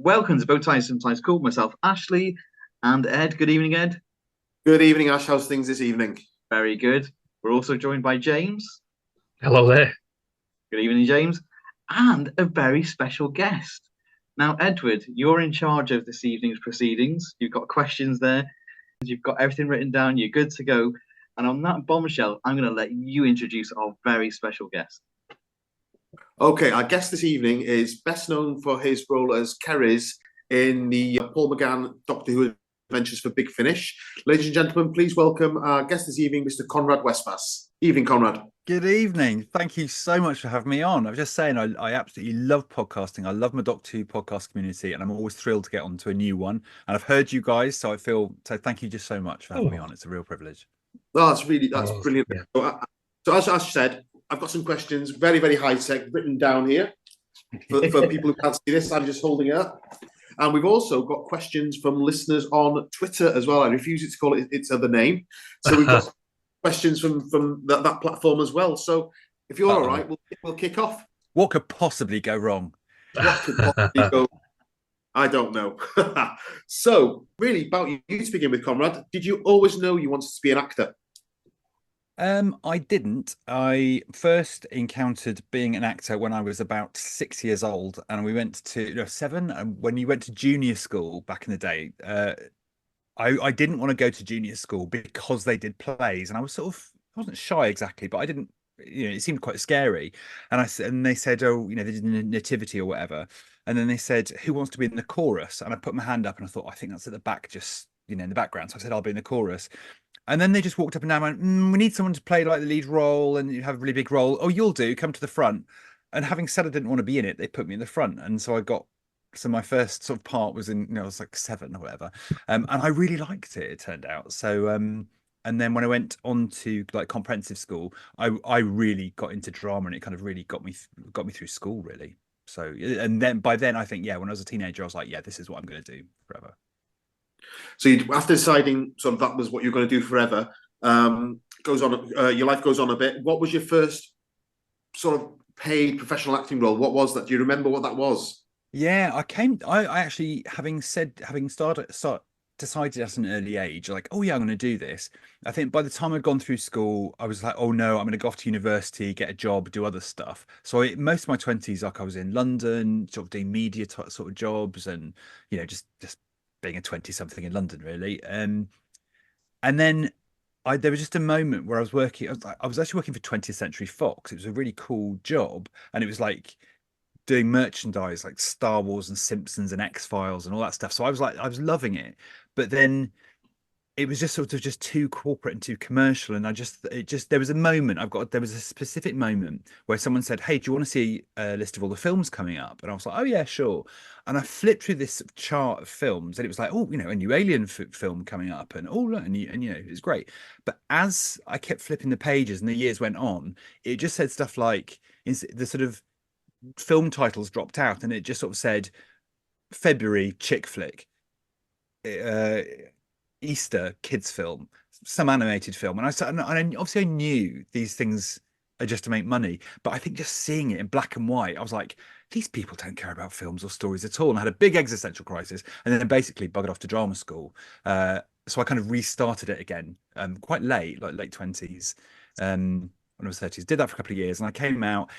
welcome to Bow Ties Sometimes Cool. Myself, Ashley, and Ed. Good evening, Ed. Good evening, Ash. How's things this evening? Very good. We're also joined by James. Hello there. Good evening, James, and a very special guest. Now, Edward, you're in charge of this evening's proceedings. You've got questions there. You've got everything written down. You're good to go. And on that bombshell, I'm going to let you introduce our very special guest. Okay, our guest this evening is best known for his role as Kerys in the Paul McGann Doctor Who Adventures for Big Finish. Ladies and gentlemen, please welcome our guest this evening, Mr. Conrad Westmaas. Evening, Conrad. Good evening. Thank you so much for having me on. I was just saying, I absolutely love podcasting. I love my Doctor Who podcast community, and I'm always thrilled to get onto a new one. And I've heard you guys, so thank you just so much for having me on. It's a real privilege. Oh, that's brilliant. Yeah. So as Ash said, I've got some questions, very, very high tech, written down here for people who can't see this. I'm just holding it up. And we've also got questions from listeners on Twitter as well. I refuse to call it its other name. So we've got questions from that platform as well. So if you're all right, we'll kick off. What could possibly go wrong? What could possibly go? I don't know. So really, about you to begin with, Conrad, did you always know you wanted to be an actor? I didn't. I first encountered being an actor when I was about 6 years old, and we went to 7. And when you went to junior school back in the day, I didn't want to go to junior school because they did plays, and I I wasn't shy exactly, but I didn't. It seemed quite scary. And they said, oh, they did a nativity or whatever, and then they said, who wants to be in the chorus? And I put my hand up, and I thought, I think that's at the back, just in the background. So I said, I'll be in the chorus. And then they just walked up and down and went, we need someone to play like the lead role and you have a really big role. Oh, you'll do. Come to the front. And having said I didn't want to be in it, they put me in the front. And so my first sort of part was I was like 7 or whatever. And I really liked it, it turned out. So, and then when I went on to like comprehensive school, I really got into drama, and it kind of really got me through school, really. So, and then by then I think, yeah, when I was a teenager, I was like, yeah, this is what I'm going to do forever. So after deciding sort of that was what you're going to do forever, your life goes on a bit. What was your first sort of paid professional acting role? What was that? Do you remember what that was? Yeah, I actually decided at an early age, like, oh yeah, I'm going to do this. I think by the time I'd gone through school, I was like, oh no, I'm going to go off to university, get a job, do other stuff. So most of my 20s, like I was in London, sort of doing media sort of jobs, and just being a 20-something in London, really. And then there was just a moment where I was actually working for 20th Century Fox. It was a really cool job, and it was like doing merchandise like Star Wars and Simpsons and X-Files and all that stuff. So I was loving it. But then it was just sort of just too corporate and too commercial. And there was a specific moment where someone said, hey, do you want to see a list of all the films coming up? And I was like, oh yeah, sure. And I flipped through this chart of films, and it was like, oh, a new Alien film coming up, and it was great. But as I kept flipping the pages and the years went on, it just said stuff like the sort of film titles dropped out, and it just sort of said February chick flick, Easter kids film, some animated film. And obviously I knew these things are just to make money, but I think just seeing it in black and white, I was like, these people don't care about films or stories at all. And I had a big existential crisis, and then basically buggered off to drama school. So I kind of restarted it again, quite late, like late 20s, when I was 30s. Did that for a couple of years, and I came out,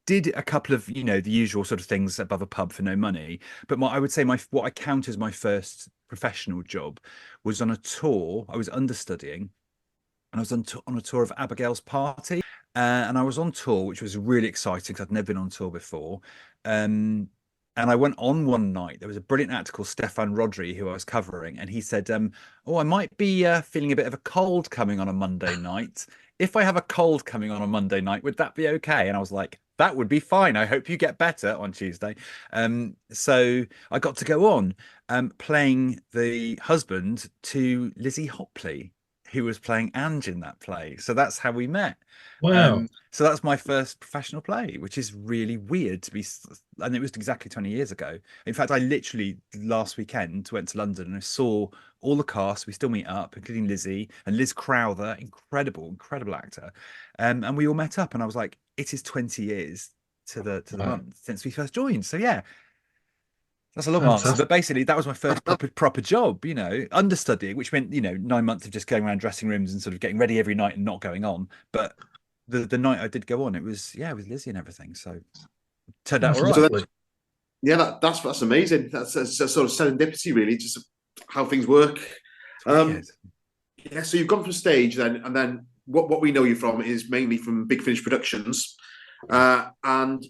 did a couple of the usual sort of things above a pub for no money. But I would say what I count as my first professional job was on a tour. I was understudying, and I was on a tour of Abigail's Party, and I was on tour, which was really exciting because I'd never been on tour before. And I went on one night. There was a brilliant actor called Stefan Rodri who I was covering, and he said, oh, I might be feeling a bit of a cold coming on a Monday night. If I have a cold coming on a Monday night, would that be okay? And I was like, that would be fine. I hope you get better on Tuesday. So I got to go on playing the husband to Lizzie Hopley, who was playing Ange in that play. So that's how we met. Wow. So that's my first professional play, which is really weird to be, and it was exactly 20 years ago. In fact, I literally last weekend went to London and I saw all the cast. We still meet up, including Lizzie and Liz Crowther, incredible actor. And we all met up, and I was like, it is 20 years to the Wow. month since we first joined. So yeah, That's a long answer, Fantastic. but basically that was my first proper job, understudying, which meant, 9 months of just going around dressing rooms and sort of getting ready every night and not going on. But the night I did go on, it was, with Lizzie and everything. So it turned out all That's right. lovely. That's amazing. That's a sort of serendipity, really, just how things work. Weird. Yeah, so you've gone from stage then, and then what we know you from is mainly from Big Finish Productions, and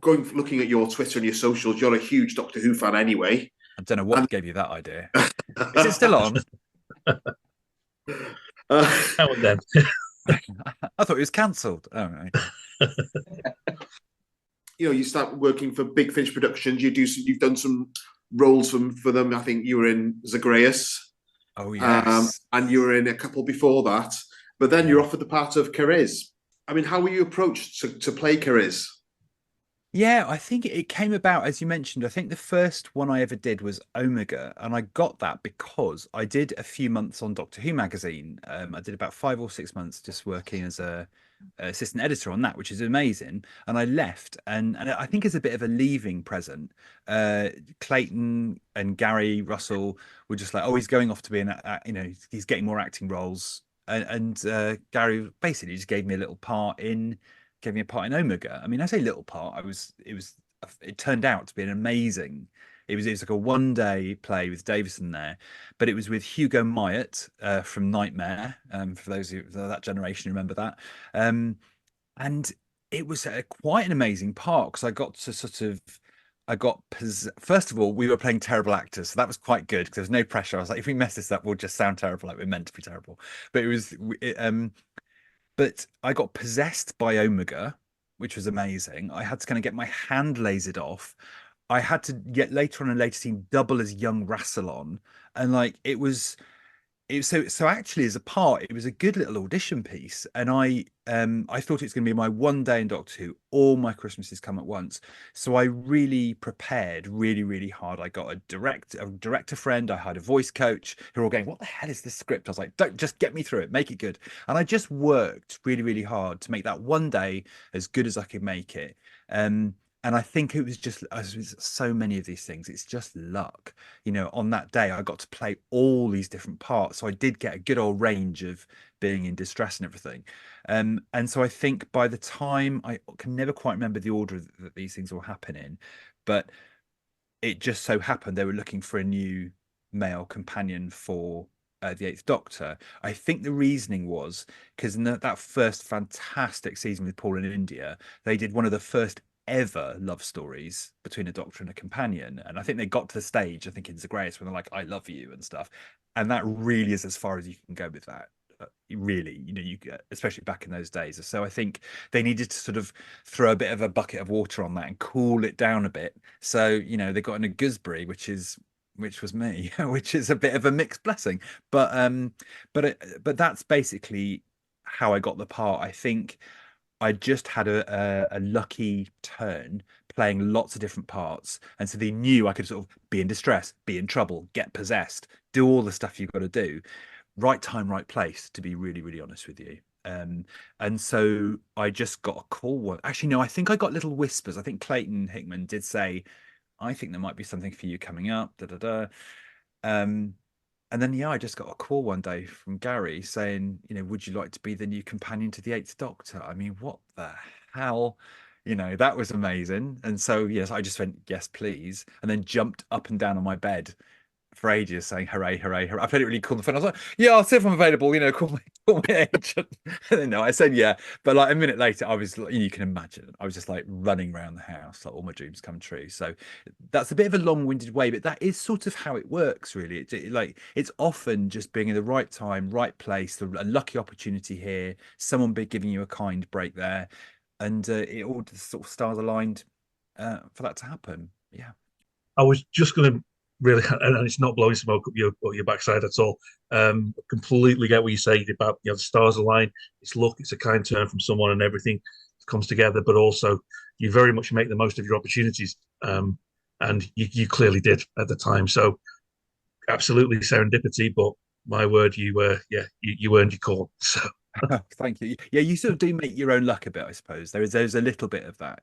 looking at your Twitter and your socials, you're a huge Doctor Who fan anyway. I don't know what gave you that idea. Is it still on? Now and then. I thought it was cancelled. Oh, right. You start working for Big Finish Productions. You've done some roles for them. I think you were in Zagreus. Oh yes, and you were in a couple before that. But then you're offered the part of Cariz. I mean, how were you approached to play Cariz? Yeah, I think it came about, as you mentioned. I think the first one I ever did was Omega, and I got that because I did a few months on Doctor Who magazine. I did about 5 or 6 months just working as a assistant editor on that, which is amazing. And I left, and I think as a bit of a leaving present, Clayton and Gary Russell were just like, oh, he's going off to be he's getting more acting roles, and Gary basically just gave me a little part in. Gave me a part in Omega. I mean, I say little part. It turned out to be an amazing. It was like a 1-day play with Davison there, but it was with Hugo Myatt from Nightmare. For those of that generation, remember that. And it was quite an amazing part because I got to first of all, we were playing terrible actors, so that was quite good because there was no pressure. I was like, if we mess this up, we'll just sound terrible, like we're meant to be terrible. But but I got possessed by Omega, which was amazing. I had to kind of get my hand lasered off. I had to get later on in a later scene double as young Rassilon, and like it was so actually as a part, it was a good little audition piece, and I thought it was going to be my 1 day in Doctor Who. All my Christmases come at once, so I really prepared really, really hard. I got a director friend. I hired a voice coach who were all going, "What the hell is this script?" I was like, "Don't, just get me through it, make it good." And I just worked really, really hard to make that 1 day as good as I could make it. And I think it was just, as so many of these things, it's just luck. On that day, I got to play all these different parts. So I did get a good old range of being in distress and everything. And so I think by the time, I can never quite remember the order that these things all happen in, but it just so happened they were looking for a new male companion for the Eighth Doctor. I think the reasoning was because in that first fantastic season with Paul in India, they did one of the first ever love stories between a Doctor and a companion, and I think they got to the stage, I think in Zagreus, when they're like, "I love you" and stuff, and that really is as far as you can go with that. Really, you get, especially back in those days. So I think they needed to sort of throw a bit of a bucket of water on that and cool it down a bit. So they got in a gooseberry, which was me, which is a bit of a mixed blessing. But that's basically how I got the part. I think I just had a lucky turn playing lots of different parts. And so they knew I could sort of be in distress, be in trouble, get possessed, do all the stuff you've got to do. Right time, right place, to be really, really honest with you. And so I just got a call. Actually, no, I think I got little whispers. I think Clayton Hickman did say, I think there might be something for you coming up. And then, I just got a call one day from Gary saying, would you like to be the new companion to the Eighth Doctor? I mean, what the hell? That was amazing. And so, yes, I just went, yes, please. And then jumped up and down on my bed for ages saying, hooray, hooray, hooray. I played it really cool on the phone. I was like, yeah, I'll see if I'm available, call my agent. And then, no, I said, yeah. But like a minute later, I was, you can imagine, I was just like running around the house, like all my dreams come true. So that's a bit of a long-winded way, but that is sort of how it works, really. It's often just being in the right time, right place, a lucky opportunity here, someone giving you a kind break there. And it all just sort of stars aligned for that to happen. Yeah. I was just going to really, and it's not blowing smoke up your backside at all. Completely get what you say about the stars align. It's luck. It's a kind turn from someone, and everything comes together. But also, you very much make the most of your opportunities, and you clearly did at the time. So, absolutely serendipity. But my word, you earned your call. So Thank you. Yeah, you sort of do make your own luck a bit, I suppose. There's a little bit of that,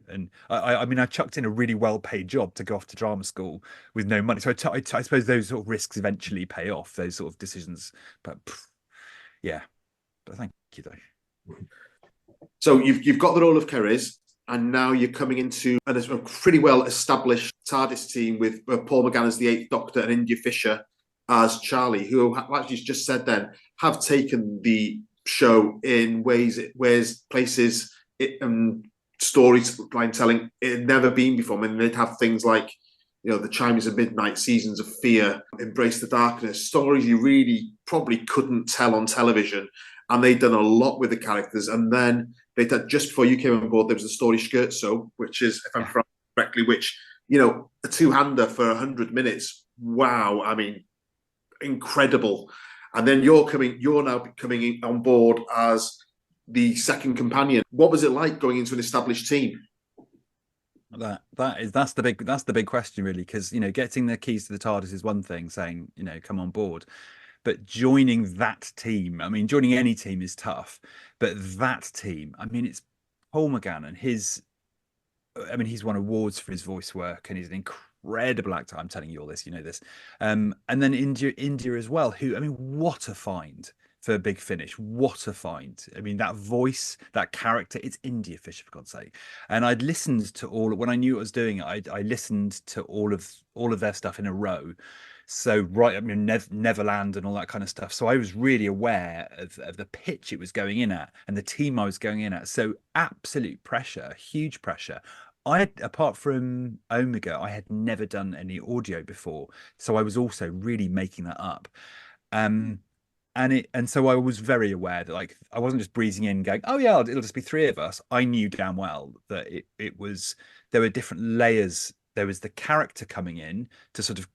And I mean, I chucked in a really well-paid job to go off to drama school with no money, so I suppose those sort of risks eventually pay off, those sort of decisions. But yeah, but thank you though. So you've got the role of Keres, and now you're coming into a pretty well established TARDIS team with Paul McGann as the Eighth Doctor and India Fisher as Charlie, who, like you just said then, have taken the show in places, storyline telling it had never been before. I mean, they'd have things like, the Chimes of Midnight, Seasons of Fear, Embrace the Darkness, stories you really probably couldn't tell on television. And they'd done a lot with the characters. And then they did, just before you came on board, there was the story Scherzo, which is, if I'm correctly, which, a two-hander for 100 minutes. Wow. I mean, incredible. And then you're now coming on board as the second companion. What was it like going into an established team? That's the big question, really, because getting the keys to the TARDIS is one thing, saying come on board, but joining that team, I mean, joining any team is tough, but that team, I mean, it's Paul McGann, and he's won awards for his voice work, and he's an incredible actor. I'm telling you all this, this. And then India as well, who, I mean, what a find for Big Finish. What a find. I mean, that voice, that character, it's India Fisher, for God's sake. And I'd listened to when I knew I was doing it, I listened to all of their stuff in a row. So, right, I mean, Neverland and all that kind of stuff. So I was really aware of the pitch it was going in at and the team I was going in at. So absolute pressure, huge pressure. Apart from Omega, I had never done any audio before. So I was also really making that up. And so I was very aware that, like, I wasn't just breezing in going, oh yeah, it'll just be three of us. I knew damn well that there were different layers. There was the character coming in to sort of,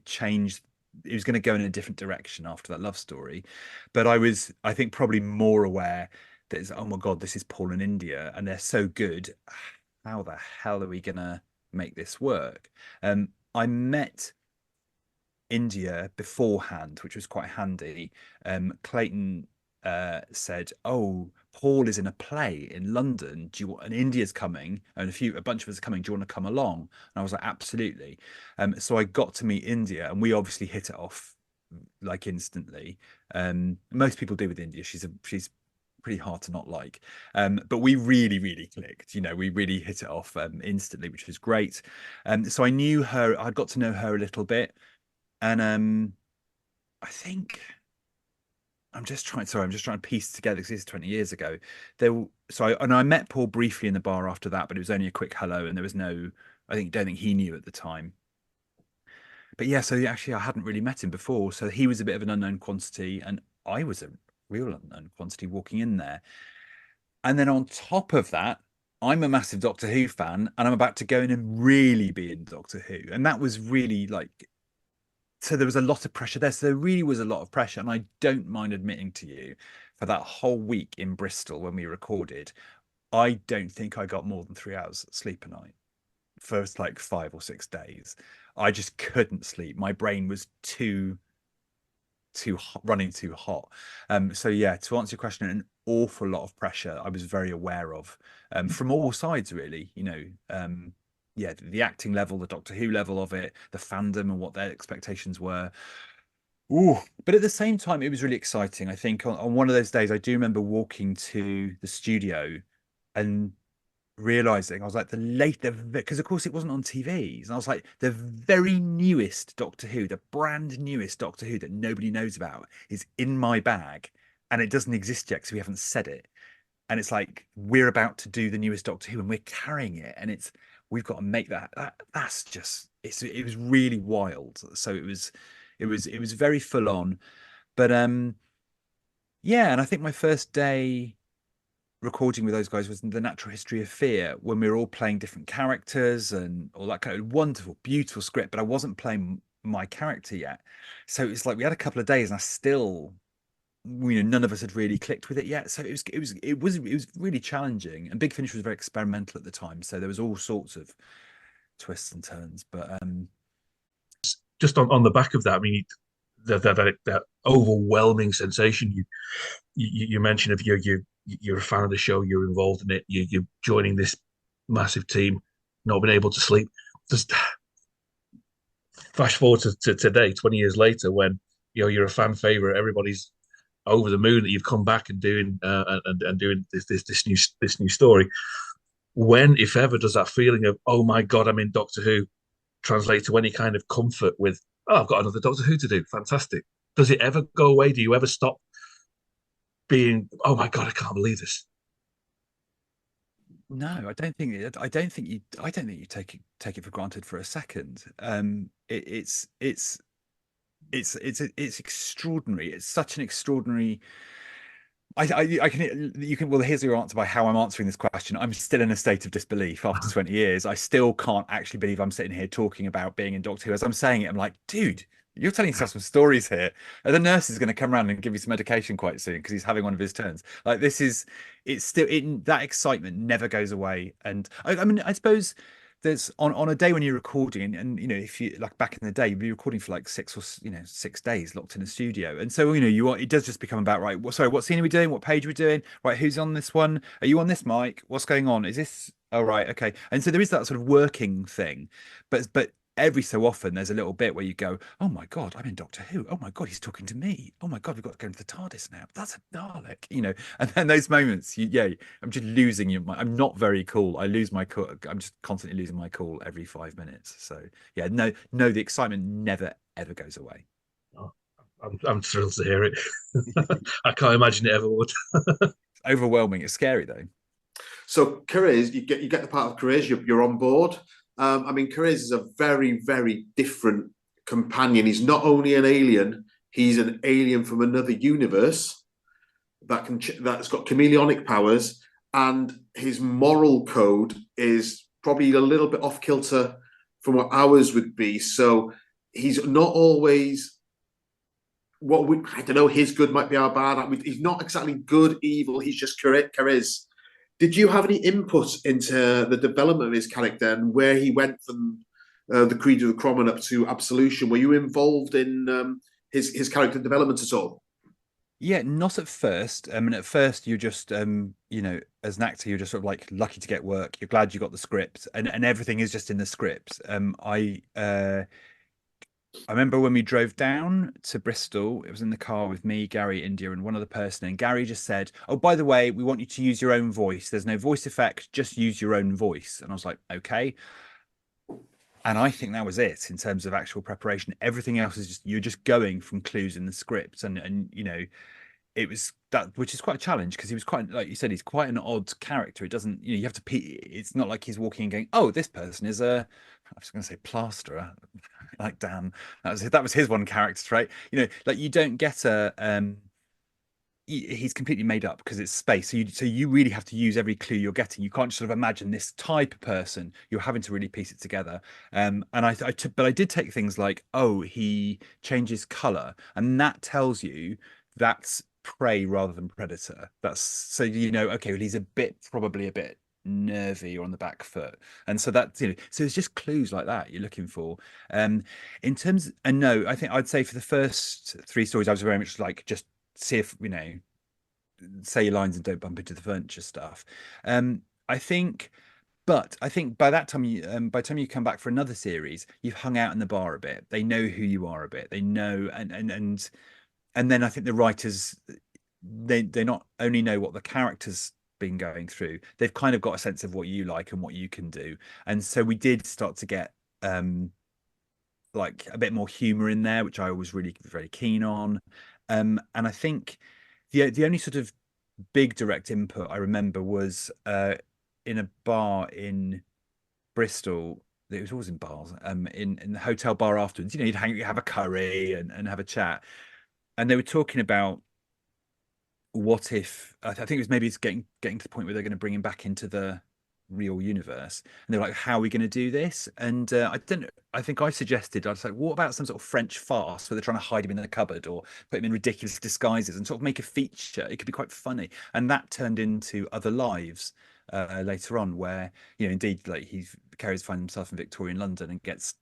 change. It was going to go in a different direction after that love story. But I think probably more aware that, oh my God, this is Paul and India and they're so good. How the hell are we going to make this work? I met India beforehand, which was quite handy. Clayton said, "Oh, Paul is in a play in London. Do you want?" And India's coming, and a bunch of us are coming. Do you want to come along? And I was like, "Absolutely." So I got to meet India, and we obviously hit it off like instantly. Most people do with India. She's pretty hard to not like, but we really, really clicked. We really hit it off instantly, which was great. So I knew her. I got to know her a little bit. And I think I'm just trying to piece together, because this is 20 years ago. I met Paul briefly in the bar after that, but it was only a quick hello, and there was don't think he knew at the time. But yeah, so actually I hadn't really met him before, so he was a bit of an unknown quantity, and I was a real unknown quantity walking in there. And then on top of that, I'm a massive Doctor Who fan, and I'm about to go in and really be in Doctor Who, and that was really like. So there was a lot of pressure there. So there really was a lot of pressure. And I don't mind admitting to you, for that whole week in Bristol when we recorded, I don't think I got more than 3 hours sleep a night for like 5 or 6 days. I just couldn't sleep. My brain was running too hot. So yeah, to answer your question, an awful lot of pressure I was very aware of, from all sides, really. Yeah, the acting level, the Doctor Who level of it, the fandom and what their expectations were. Ooh. But at the same time, it was really exciting. I think on one of those days, I do remember walking to the studio and realizing, I was like, because of course it wasn't on TVs. And I was like, the very newest Doctor Who, the brand newest Doctor Who that nobody knows about is in my bag. And it doesn't exist yet because we haven't said it. And it's like, we're about to do the newest Doctor Who and we're carrying it. And we've got to make that's just, it was really wild. So it was very full on. But yeah, and I think my first day recording with those guys was The Natural History of Fear, when we were all playing different characters and all that kind of wonderful, beautiful script, but I wasn't playing my character yet. So it's like we had a couple of days and I still, none of us had really clicked with it yet. So it was really challenging, and Big Finish was very experimental at the time. So there was all sorts of twists and turns. But just on the back of that, I mean, that overwhelming sensation. You mentioned if you're a fan of the show, you're involved in it, you're joining this massive team, not being able to sleep. Just flash forward to today, 20 years later, when you're a fan favorite, everybody's over the moon that you've come back and doing and doing this new story. When, if ever, does that feeling of, oh my God, I'm in Doctor Who, translate to any kind of comfort with, oh, I've got another Doctor Who to do? Fantastic. Does it ever go away? Do you ever stop being, oh my God, I can't believe this? No, I don't think you take it for granted for a second. It's extraordinary. It's such an extraordinary. I can you can well, here's your answer by how I'm answering this question. I'm still in a state of disbelief after 20 years. I still can't actually believe I'm sitting here talking about being in Doctor Who. As I'm saying it, I'm like, dude, you're telling us some stories here. And the nurse is going to come around and give you some medication quite soon because he's having one of his turns. Like, it's still that excitement never goes away. And I mean, I suppose there's on a day when you're recording, and if you like back in the day, you'd be recording for like 6 days locked in a studio, and so it does just become about, right, sorry, what scene are we doing, what page are we doing, right, who's on this one, are you on this mic, what's going on, is this, oh right, okay. And so there is that sort of working thing, but every so often there's a little bit where you go, oh my God, I'm in Doctor Who. Oh my God, he's talking to me. Oh my God, we've got to go into the TARDIS now. That's a Dalek, And then those moments, I'm just losing your mind. I'm not very cool. I lose my cool. I'm just constantly losing my cool every 5 minutes. So yeah, no, the excitement never ever goes away. Oh, I'm thrilled to hear it. I can't imagine it ever would. It's overwhelming. It's scary though. So Cariz, you get the part of Cariz, you're on board. I mean, Cariz is a very, very different companion. He's not only an alien, he's an alien from another universe that's got chameleonic powers, and his moral code is probably a little bit off kilter from what ours would be. So he's not always I don't know, his good might be our bad. He's not exactly good, evil. He's just Cariz. Did you have any input into the development of his character and where he went from the Creed of the Kromon up to Absolution? Were you involved in his character development at all? Yeah, not at first. I mean, at first you're just, as an actor, you're just sort of like lucky to get work. You're glad you got the script, and everything is just in the script. I remember when we drove down to Bristol, it was in the car with me, Gary, India, and one other person. And Gary just said, oh, by the way, we want you to use your own voice. There's no voice effect, just use your own voice. And I was like, okay. And I think that was it in terms of actual preparation. Everything else is you're just going from clues in the script. And it was that, which is quite a challenge because he was quite, like you said, he's quite an odd character. It doesn't, you have to, it's not like he's walking and going, oh, this person is I was going to say plasterer. Like, damn, that was his one character trait. Like you don't get he's completely made up because it's space. So you really have to use every clue you're getting. You can't just sort of imagine this type of person. You're having to really piece it together. And but I did take things like, oh, he changes color, and that tells you that's prey rather than predator. That's so okay, well, he's probably a bit nervy or on the back foot, and so that so it's just clues like that you're looking for. In terms, and no, I think I'd say for the first 3 stories I was very much like, just see if say your lines and don't bump into the furniture stuff. I think by that time by the time you come back for another series, you've hung out in the bar a bit, they know who you are a bit, they know, and then I think the writers, they not only know what the characters been going through, they've kind of got a sense of what you like and what you can do. And so we did start to get like a bit more humor in there, which I was really very keen on. And I think the only sort of big direct input I remember was in a bar in Bristol. It was always in bars, in the hotel bar afterwards. You'd have a curry and have a chat, and they were talking about what if, I think it was maybe it's getting to the point where they're going to bring him back into the real universe, and they're like, how are we going to do this? And I think I suggested, I was like, what about some sort of French farce where they're trying to hide him in the cupboard or put him in ridiculous disguises and sort of make a feature? It could be quite funny. And that turned into Other Lives later on, where indeed, like, Carrie's finds himself in Victorian London and gets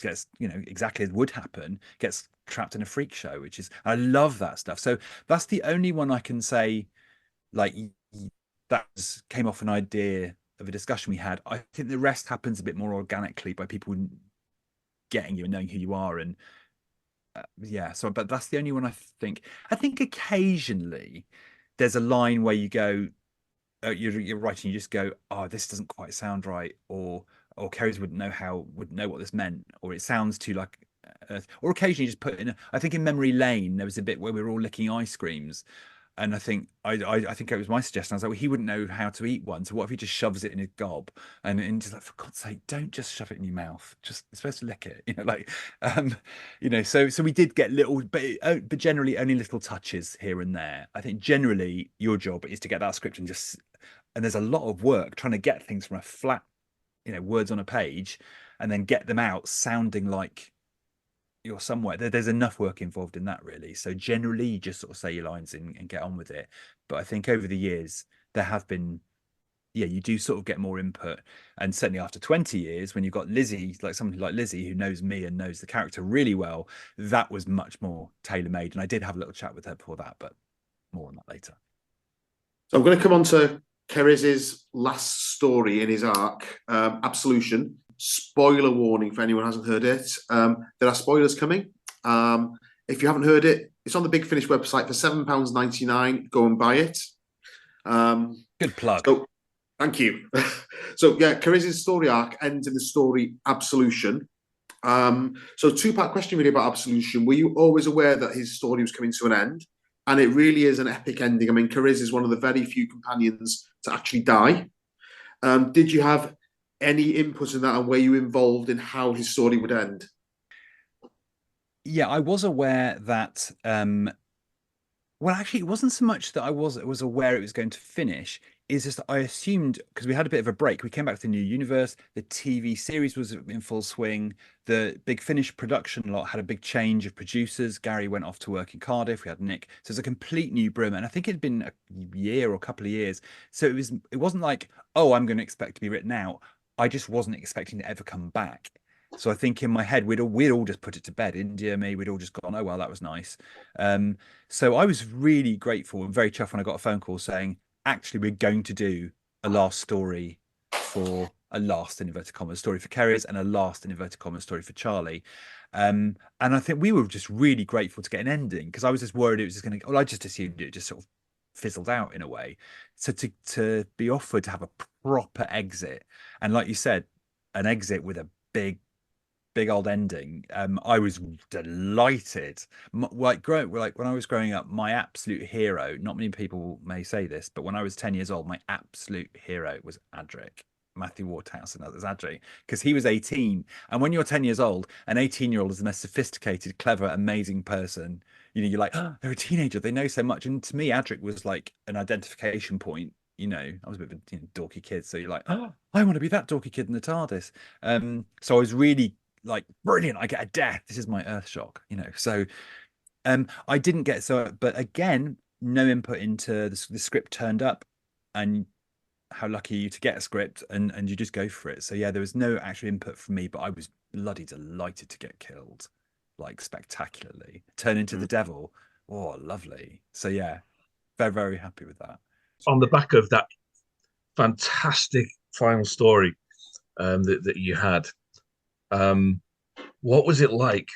gets, exactly as would happen, gets trapped in a freak show, which is, I love that stuff. So that's the only one I can say, like, that came off an idea of a discussion we had. I think the rest happens a bit more organically by people getting you and knowing who you are. And yeah, so, but that's the only one I think. I think occasionally there's a line where you go, you're writing, you just go, oh, this doesn't quite sound right, or Kerry's wouldn't know what this meant, or it sounds too like or occasionally you just put in I think in Memory Lane there was a bit where we were all licking ice creams, and I think it was my suggestion. I was like, well, he wouldn't know how to eat one, so what if he just shoves it in his gob? And just like, for God's sake, don't just shove it in your mouth. Just, you're supposed to lick it, like, So we did get little, but generally only little touches here and there. I think generally your job is to get that script and there's a lot of work trying to get things from a flat, words on a page, and then get them out sounding like you're somewhere. There's enough work involved in that, really. So generally you just sort of say your lines and get on with it. But I think over the years there have been, you do sort of get more input. And certainly after 20 years, when you've got Lizzie, like somebody like Lizzie who knows me and knows the character really well, that was much more tailor-made. And I did have a little chat with her before that, but more on that later. So I'm going to come on to Kerry's last story in his arc, Absolution. Spoiler warning for anyone who hasn't heard it. There are spoilers coming. If you haven't heard it, it's on the Big Finish website for £7.99. Go and buy it. Good plug. So, thank you. So yeah, Kerry's story arc ends in the story Absolution. So two-part question really about Absolution. Were you always aware that his story was coming to an end? And it really is an epic ending. I mean, Cariz is one of the very few companions to actually die. Did you have any input in that, and were you involved in how his story would end? Yeah, I was aware that well, actually, it wasn't so much that I was aware it was going to finish. Is just I assumed, because we had a bit of a break. We came back to the new universe. The TV series was in full swing. The Big Finish production lot had a big change of producers. Gary went off to work in Cardiff. We had Nick. So it's a complete new brim. And I think it had been a year or a couple of years. So it wasn't like, oh, I'm going to expect to be written out. I just wasn't expecting to ever come back. So I think in my head, we'd all just put it to bed. India, me, we'd all just gone, oh, well, that was nice. So I was really grateful and very chuffed when I got a phone call saying, actually, we're going to do a last story for a last, in inverted commas, story for Kerry's and a last, in inverted commas, story for Charlie. And I think we were just really grateful to get an ending, because I was just worried it was just going to, well, I just assumed it just sort of fizzled out in a way. So to be offered to have a proper exit, and like you said, an exit with a big old ending, I was delighted. Like when I was growing up, my absolute hero, not many people may say this, but when I was 10 years old, my absolute hero was Adric, Matthew Waterhouse, and others, Adric, because he was 18. And when you're 10 years old, an 18-year-old is the most sophisticated, clever, amazing person. You're like, oh, they're a teenager, they know so much. And to me, Adric was like an identification point. I was a bit of a dorky kid, so you're like, oh, I want to be that dorky kid in the TARDIS. So I was really like, brilliant, I get a death, this is my earth shock, so I didn't get, but again, no input into the script turned up, and how lucky are you to get a script, and you just go for it. So yeah, there was no actual input from me, but I was bloody delighted to get killed, like spectacularly, turn into the devil. Oh, lovely. So yeah, very, very happy with that. On the back of that fantastic final story that you had, what was it like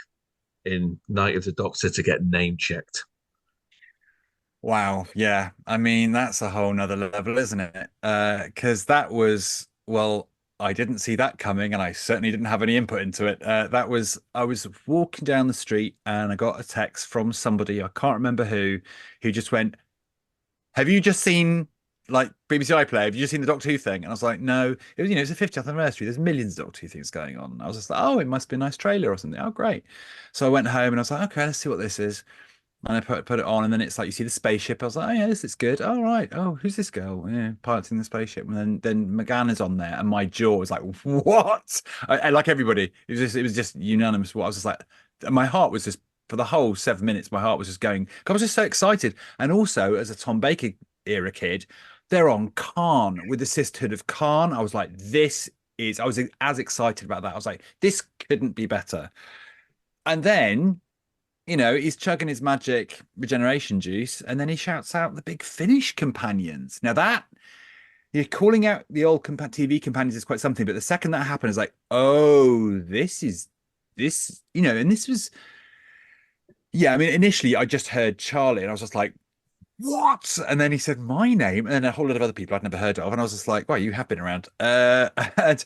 in Night of the Doctor to get name checked? Wow, yeah. I mean, that's a whole nother level, isn't it? Because that was, well, I didn't see that coming, and I certainly didn't have any input into it. I was walking down the street and I got a text from somebody, I can't remember who just went, have you just seen like BBC iPlayer? Have you just seen the Doctor Who thing? And I was like, no. It was, it's the 50th anniversary. There's millions of Doctor Who things going on. And I was just like, oh, it must be a nice trailer or something. Oh, great. So I went home and I was like, okay, let's see what this is. And I put it on, and then it's like you see the spaceship. I was like, oh yeah, this is good. Oh right. Oh, who's this girl? Yeah, piloting the spaceship. And then McGann is on there, and my jaw was like, what? I like everybody. It was just unanimous. What I was just like, my heart was just, for the whole 7 minutes, my heart was just going. I was just so excited. And also, as a Tom Baker era kid, they're on Khan with the sisterhood of Khan. I was like, this is, I was as excited about that. I was like, this couldn't be better. And then, you know, he's chugging his magic regeneration juice, and then he shouts out the Big Finish companions. Now that you're calling out the old TV companions is quite something, but the second that happened, is like, oh, this, you know, and this was, yeah. I mean, initially I just heard Charlie, and I was just like, what? And then he said my name, and then a whole lot of other people I'd never heard of, and I was just like, well, you have been around. And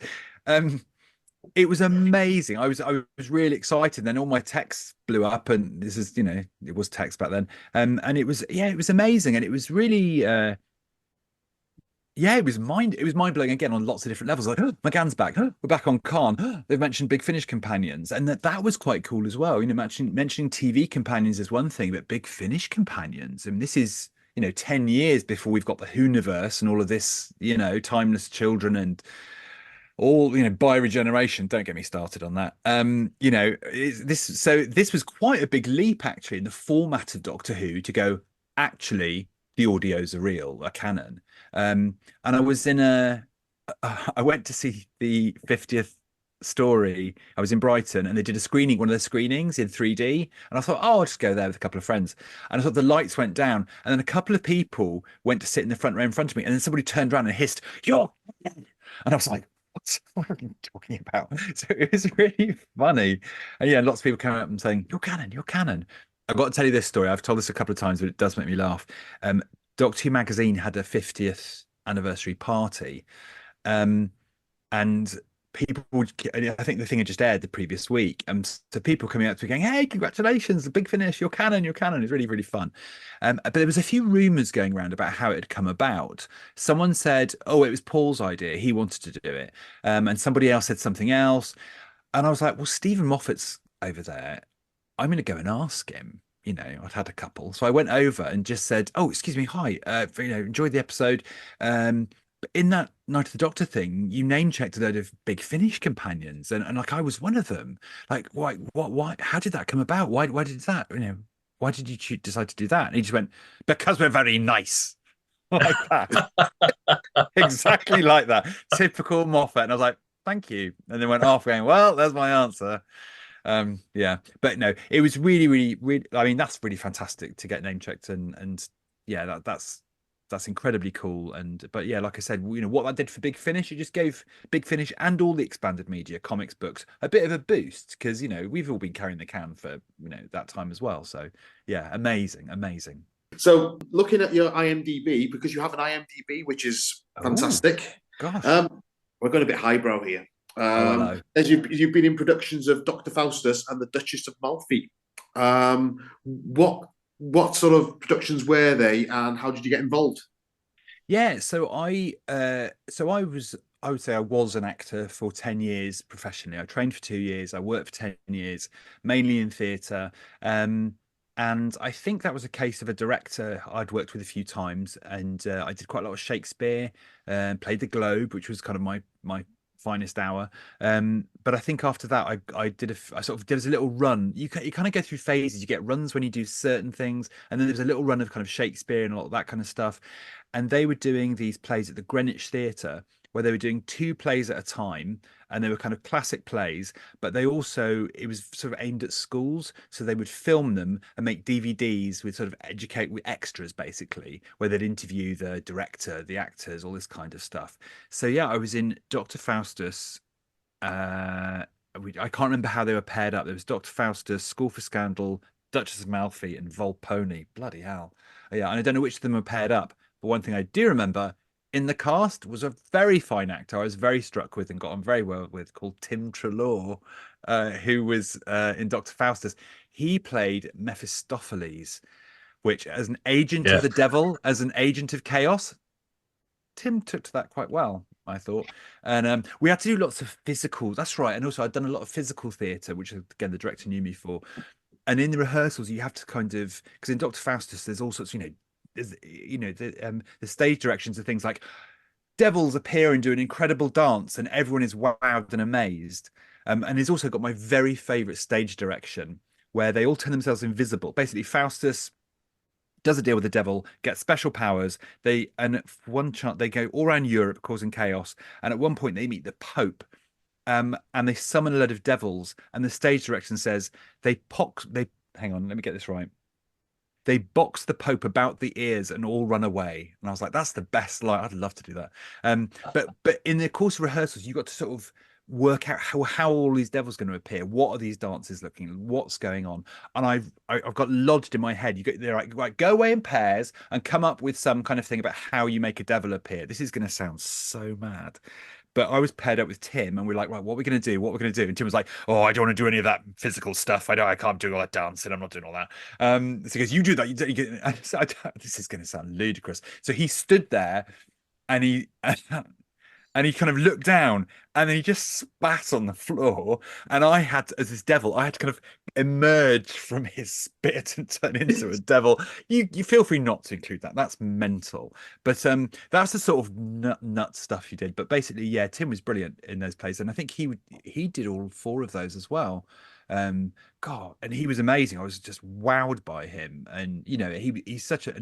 it was amazing. I was really excited. Then all my texts blew up, and this is, you know, it was text back then. And it was, yeah, it was amazing, and it was really yeah, it was mind blowing again on lots of different levels. Like, oh, McGann's back. Oh, we're back on Khan. They've mentioned Big Finish companions, and that was quite cool as well. You know, mentioning TV companions is one thing, but Big Finish companions, and this is, you know, 10 years before we've got the Whoniverse and all of this, you know, timeless children and all, you know, bioregeneration. Don't get me started on that. You know, this was quite a big leap actually in the format of Doctor Who to go, actually the audios are real, are canon. And I was in I went to see the 50th story. I was in Brighton, and they did a screening, one of the screenings in 3D. And I thought, oh, I'll just go there with a couple of friends. And I thought the lights went down, and then a couple of people went to sit in the front row in front of me, and then somebody turned around and hissed, "You're," and I was like, what are you talking about? So it was really funny. And yeah, lots of people coming up and saying, "You're canon, you're canon." I've got to tell you this story. I've told this a couple of times, but it does make me laugh. Doctor Who magazine had a 50th anniversary party, and people would, I think the thing had just aired the previous week, and so people coming up to me going, "Hey, congratulations, the Big Finish, you're canon, you're canon." It's really, really fun. But there was a few rumors going around about how it had come about. Someone said, oh, it was Paul's idea, he wanted to do it, and somebody else said something else, and I was like, well, Stephen Moffat's over there, I'm going to go and ask him. You know, I'd had a couple, so I went over and just said, "Oh, excuse me, hi. You know, enjoyed the episode. But in that Night of the Doctor thing, you name checked a load of Big Finish companions, and like I was one of them. Like, why? How did that come about? Why did that? You know, why did you decide to do that?" And he just went, "Because we're very nice." Like that, exactly like that. Typical Moffat. And I was like, "Thank you." And then went off going, "Well, there's my answer." Yeah, but no, it was really, really, really, I mean, that's really fantastic to get name checked, and yeah, that's incredibly cool. And but yeah, like I said, you know what that did for Big Finish, it just gave Big Finish and all the expanded media, comics, books, a bit of a boost, because, you know, we've all been carrying the can for, you know, that time as well. So yeah, amazing. So looking at your IMDb, because you have an IMDb, which is fantastic. Gosh, we're going a bit highbrow here. hello. As you've been in productions of Dr. Faustus and the Duchess of Malfi. What sort of productions were they, and how did you get involved? Yeah, so I would say I was an actor for 10 years professionally. I trained for 2 years. I worked for 10 years, mainly in theatre. And I think that was a case of a director I'd worked with a few times, and I did quite a lot of Shakespeare, played the Globe, which was kind of my finest hour. But I think after that, I sort of did a little run. You kind of go through phases. You get runs when you do certain things, and then there's a little run of kind of Shakespeare and a lot of that kind of stuff. And they were doing these plays at the Greenwich Theatre, where they were doing 2 plays at a time, and they were kind of classic plays, but it was sort of aimed at schools, so they would film them and make DVDs with sort of educate with extras, basically, where they'd interview the director, the actors, all this kind of stuff. So yeah, I was in Dr. Faustus. I can't remember how they were paired up. There was Dr. Faustus, School for Scandal, Duchess of Malfi, and Volpone. Bloody hell. Yeah, and I don't know which of them were paired up, but one thing I do remember in the cast was a very fine actor I was very struck with and got on very well with, called Tim Treloar, who was in Dr. Faustus. He played Mephistopheles, which, as an agent of the devil, as an agent of chaos, Tim took to that quite well, I thought. And we had to do lots of physical. That's right. And also I'd done a lot of physical theatre, which again the director knew me for. And in the rehearsals, you have to kind of, because in Dr. Faustus, there's all sorts, the stage directions are things like devils appear and do an incredible dance, and everyone is wowed and amazed. And he's also got my very favourite stage direction, where they all turn themselves invisible. Basically, Faustus does a deal with the devil, gets special powers. And one chance they go all around Europe causing chaos. And at one point they meet the Pope, and they summon a load of devils. And the stage direction says they hang on, let me get this right. They box the Pope about the ears and all run away. And I was like, that's the best line. I'd love to do that. But in the course of rehearsals, you got to sort of work out how all these devils going to appear. What are these dances looking? What's going on? And I've got lodged in my head. They're like, go away in pairs and come up with some kind of thing about how you make a devil appear. This is going to sound so mad. But I was paired up with Tim, and we're like, right, what are we going to do? What are we going to do? And Tim was like, oh, I don't want to do any of that physical stuff. I can't do all that dancing. I'm not doing all that. So he goes, you do that. This is going to sound ludicrous. So he stood there, and he kind of looked down, and then he just spat on the floor. And I had, as this devil, I had to kind of emerge from his spit and turn into a devil. You feel free not to include that. That's mental. But that's the sort of nut stuff you did. But basically, yeah, Tim was brilliant in those plays, and I think he did all 4 of those as well. God, and he was amazing. I was just wowed by him, and he's such a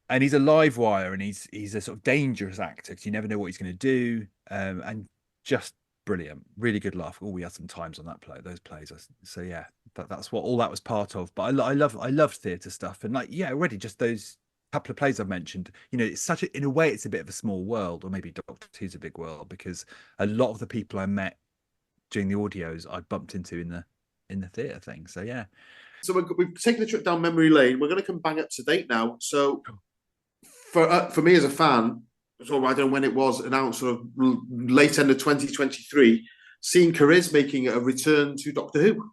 and he's a live wire, and he's a sort of dangerous actor because you never know what he's going to do, and just brilliant, really good laugh. Oh, we had some times on those plays. So yeah, that's what all that was part of. But I love theatre stuff, and already just those couple of plays I've mentioned. It's in a way it's a bit of a small world, or maybe Doctor Who's a big world, because a lot of the people I met during the audios I bumped into in the theatre thing. So yeah. So we've taken a trip down memory lane. We're going to come bang up to date now. So for me as a fan, so I don't know when it was announced, sort of late end of 2023, seeing Cariz making a return to Doctor Who.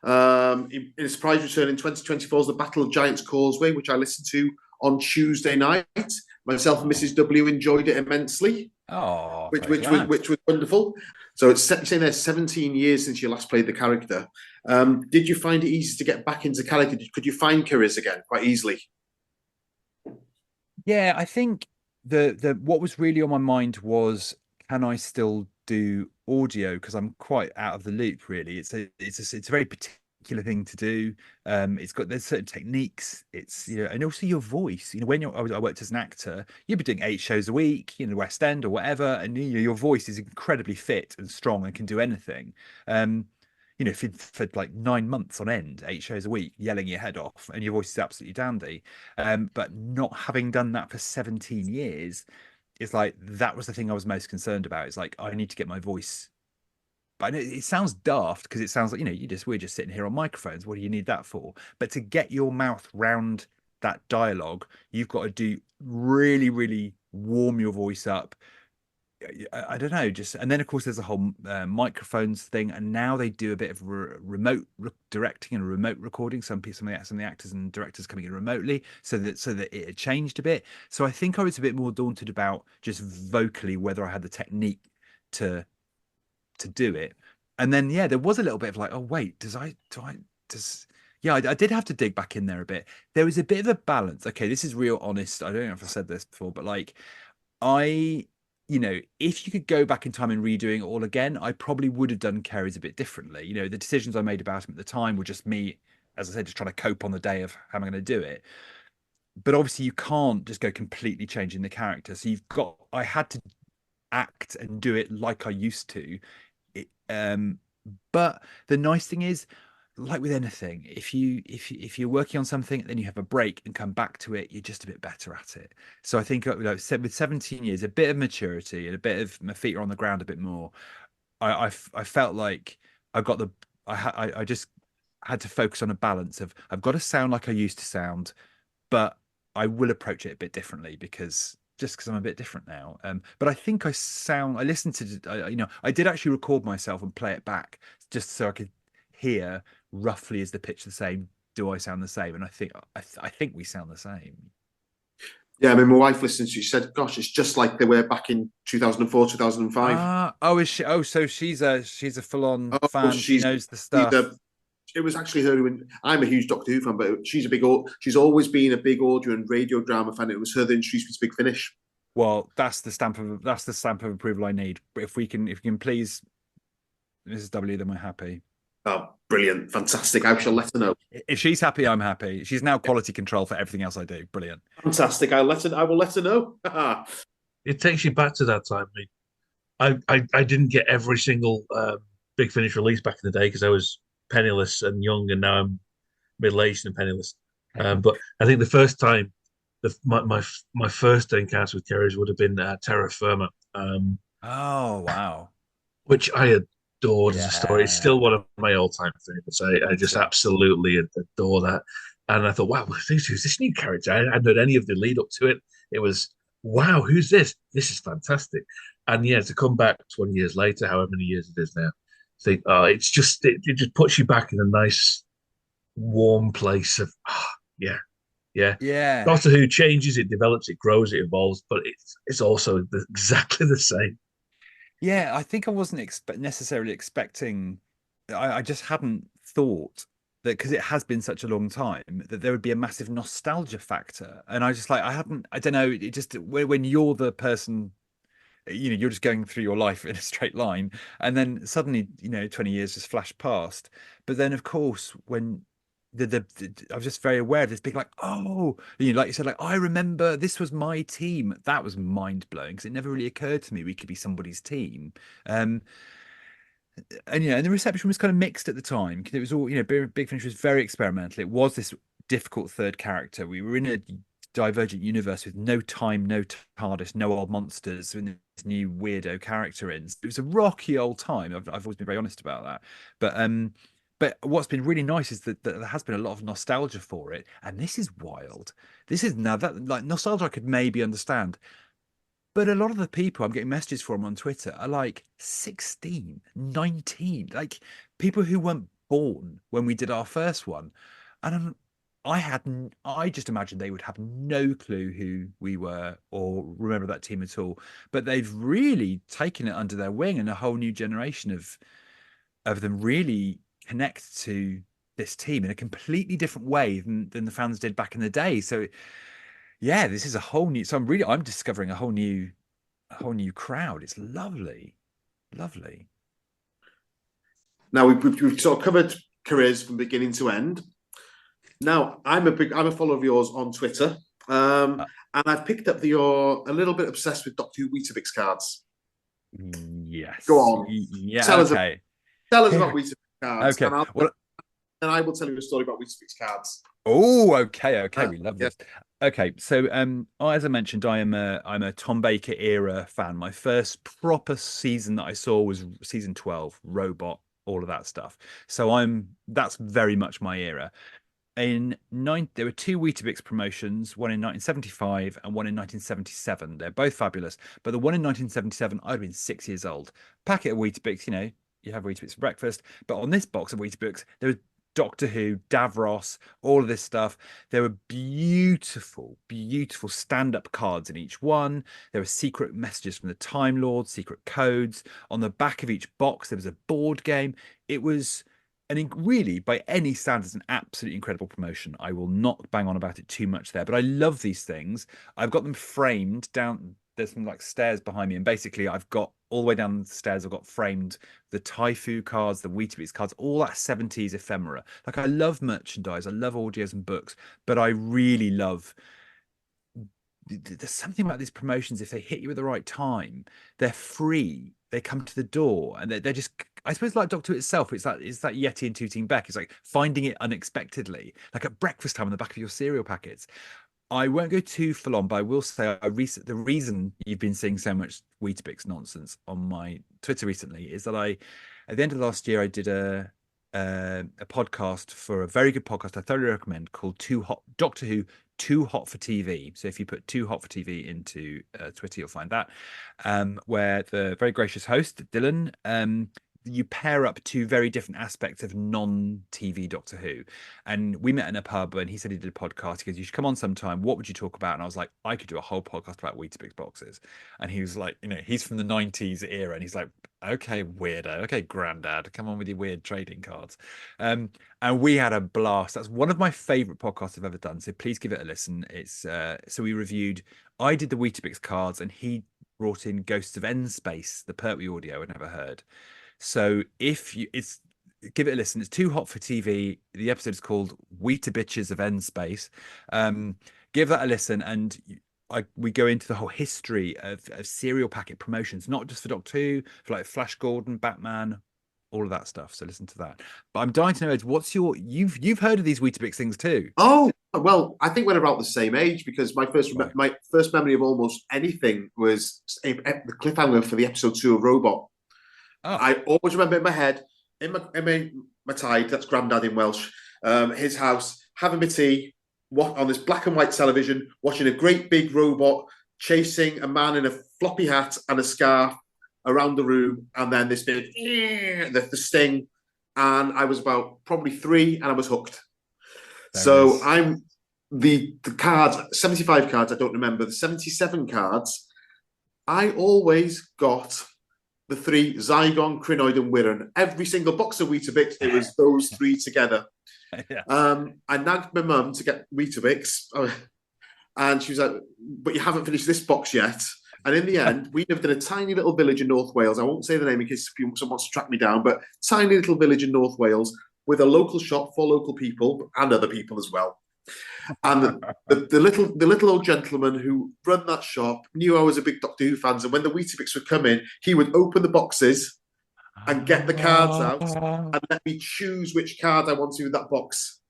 In a surprise return in 2024 is the Battle of Giants Causeway, which I listened to on Tuesday night. Myself and Mrs. W enjoyed it immensely. Oh, which was wonderful. So it's saying there's 17 years since you last played the character. Did you find it easy to get back into character? Could you find Cariz again quite easily? Yeah, I think the what was really on my mind was, can I still do audio? Because I'm quite out of the loop, really. It's a very particular thing to do. There's certain techniques. It's and also your voice. When I worked as an actor, you'd be doing 8 shows a week, in the West End or whatever, and your voice is incredibly fit and strong and can do anything. For like 9 months on end, 8 shows a week, yelling your head off, and your voice is absolutely dandy. But not having done that for 17 years, it's like that was the thing I was most concerned about. It's like, I need to get my voice. But it sounds daft because it sounds like, we're just sitting here on microphones. What do you need that for? But to get your mouth round that dialogue, you've got to really, really warm your voice up. I don't know, and then of course there's a whole microphones thing, and now they do a bit of remote directing and remote recording. Some of the actors and directors coming in remotely, so that it had changed a bit. So I think I was a bit more daunted about just vocally whether I had the technique to do it. And then there was a little bit of like, oh wait, I did have to dig back in there a bit. There was a bit of a balance. Okay, this is real honest. I don't know if I said this before, but like if you could go back in time and redoing it all again, I probably would have done Cariz a bit differently. The decisions I made about him at the time were just me, as I said, just trying to cope on the day of how am I going to do it. But obviously you can't just go completely changing the character. So I had to act and do it like I used to. But the nice thing is, like with anything, if you're working on something, then you have a break and come back to it, you're just a bit better at it. So I think with 17 years, a bit of maturity and a bit of my feet are on the ground a bit more. I felt like I just had to focus on a balance of, I've got to sound like I used to sound, but I will approach it a bit differently because I'm a bit different now. But I think I listened to, I did actually record myself and play it back just so I could hear roughly, is the pitch the same? Do I sound the same? And I think we sound the same. Yeah, I mean, my wife listened. She said, "Gosh, it's just like they were back in 2004, 2005." Is she? Oh, so she's a full-on fan. She knows the stuff. It was actually her who. I'm a huge Doctor Who fan, but she's she's always been a big audio and radio drama fan. It was her that introduced me to Big Finish. Well, that's the stamp of approval I need. But if we can please Mrs. W, then we're happy. Oh, brilliant. Fantastic. I shall let her know. If she's happy, I'm happy. She's now quality control for everything else I do. Brilliant. Fantastic. I will let her know. It takes you back to that time. I didn't get every single Big Finish release back in the day because I was penniless and young, and now I'm middle-aged and penniless. But I think the first time, my first encounter with carriers would have been Terra Firma, Oh, wow. which I adored as a story. It's Yeah. still one of my all-time favorites. I just too. absolutely adore that. And I thought, wow, who's this new character? I hadn't heard any of the lead up to it. It was, wow, who's this? This is fantastic. And yeah, to come back 20 years later, however many years it is now, think, oh, it just puts you back in a nice, warm place of, yeah, yeah. Yeah. Doctor Who changes, it develops, it grows, it evolves, but it's also exactly the same. Yeah, I think I wasn't necessarily expecting. I just hadn't thought that because it has been such a long time that there would be a massive nostalgia factor, and I just like I hadn't. I don't know. It just when you're the person, you're just going through your life in a straight line, and then suddenly 20 years just flash past. But then of course when I was just very aware of this being like, oh, like you said, like I remember this was my team. That was mind blowing because it never really occurred to me we could be somebody's team. Um, and the reception was kind of mixed at the time because it was all, Big Finish was very experimental. It was this difficult third character. We were in a divergent universe with no time, no TARDIS, no old monsters, and this new weirdo character in. It was a rocky old time. I've always been very honest about that. But what's been really nice is that there has been a lot of nostalgia for it, and this is wild. This is now that like nostalgia I could maybe understand, but a lot of the people I'm getting messages from on Twitter are like 16, 19, like people who weren't born when we did our first one. And I just imagined they would have no clue who we were or remember that team at all. But they've really taken it under their wing, and a whole new generation of them really connect to this team in a completely different way than the fans did back in the day. So yeah, this is a whole new. So I'm discovering a whole new crowd. It's lovely, lovely. Now we've sort of covered careers from beginning to end. Now I'm a follower of yours on Twitter, and I've picked up that you're a little bit obsessed with Doctor Who Weetabix cards. Yes. Go on. Yeah. Tell Okay. Tell us about Weetabix cards. Okay. And I will tell you a story about Weetabix cards. Oh, okay. We love yeah. this. Okay, so as I mentioned, I'm a Tom Baker era fan. My first proper season that I saw was season 12, Robot, all of that stuff. So that's very much my era. There were two Weetabix promotions, one in 1975 and one in 1977. They're both fabulous, but the one in 1977, I'd been 6 years old. Packet of Weetabix, you have Weetabix for breakfast, but on this box of Weetabix, there was Doctor Who, Davros, all of this stuff. There were beautiful, beautiful stand-up cards in each one. There were secret messages from the Time Lords, secret codes. On the back of each box, there was a board game. It was really, by any standards, an absolutely incredible promotion. I will not bang on about it too much there, but I love these things. I've got them framed down. There's some like stairs behind me, and basically I've got all the way down the stairs. I've got framed the Typhoon cards, the Weetabix cards, all that 70s ephemera. Like I love merchandise, I love audios and books, but I really love. There's something about these promotions. If they hit you at the right time, they're free. They come to the door, and they're just. I suppose like Doctor Who itself, it's that Yeti and Tooting Beck. It's like finding it unexpectedly, like at breakfast time on the back of your cereal packets. I won't go too full on, but I will say the reason you've been seeing so much Weetabix nonsense on my Twitter recently is that at the end of last year, I did a podcast for a very good podcast I thoroughly recommend called Doctor Who Too Hot for TV. So if you put Too Hot for TV into Twitter, you'll find that, where the very gracious host Dylan you pair up two very different aspects of non-TV Doctor Who. And we met in a pub and he said he did a podcast. He goes, you should come on sometime. What would you talk about? And I was like, I could do a whole podcast about Weetabix boxes. And he was like, he's from the 90s era. And he's like, okay, weirdo. Okay, granddad, come on with your weird trading cards. And we had a blast. That's one of my favorite podcasts I've ever done. So please give it a listen. It's so I did the Weetabix cards and he brought in Ghosts of N Space, the Pertwee audio I'd never heard. So give it a listen. It's too hot for TV. The episode is called Weetabixes of End Space. Give that a listen, and we go into the whole history of cereal packet promotions, not just for Doctor Who, for like Flash Gordon, Batman, all of that stuff. So listen to that. But I'm dying to know, Ed, what's you've heard of these Weetabix things too? Oh, well, I think we're about the same age, because my first Right. my first memory of almost anything was the cliffhanger for the episode 2 of Robot. Oh. I always remember in my head, in my tide, that's Grandad in Welsh, his house, having my tea, on this black and white television, watching a great big robot chasing a man in a floppy hat and a scarf around the room, and then this big the sting, and I was about probably 3, and I was hooked. So I'm the cards, 75 cards, I don't remember. The 77 cards, I always got the 3 Zygon, Crinoid, and Wirren. Every single box of Weetabix, it was those 3 together. Yeah. I nagged my mum to get Weetabix, and she was like, "But you haven't finished this box yet." And in the end, we lived in a tiny little village in North Wales. I won't say the name in case someone wants to track me down, but tiny little village in North Wales with a local shop for local people and other people as well. And the little old gentleman who run that shop knew I was a big Doctor Who fan, and when the Weetabix would come in, he would open the boxes and get the cards out and let me choose which card I wanted with that box.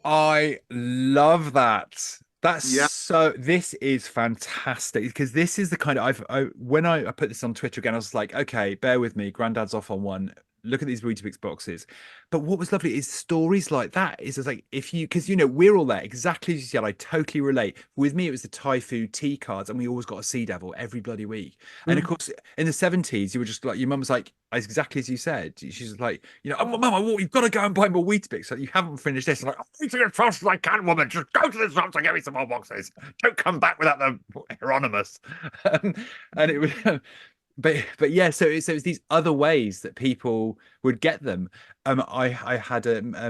I love that. That's Yeah. so. This is fantastic, because this is the kind of when I put this on Twitter again, I was like, okay, bear with me. Granddad's off on one. Look at these Weetabix boxes. But what was lovely is stories like that. Is like, if you, because we're all there exactly as you said. I totally relate. With me, it was the Thai food tea cards, and we always got a Sea Devil every bloody week. And of course, in the 70s, you were just like, your mum was like, exactly as you said. She's like, oh, Mum, you've got to go and buy more Weetabix. So you haven't finished this. I'm like, I'm eating as fast as I can, woman. Just go to the shops and get me some more boxes. Don't come back without the Hieronymus. And it was. But yeah, so it's these other ways that people would get them. I had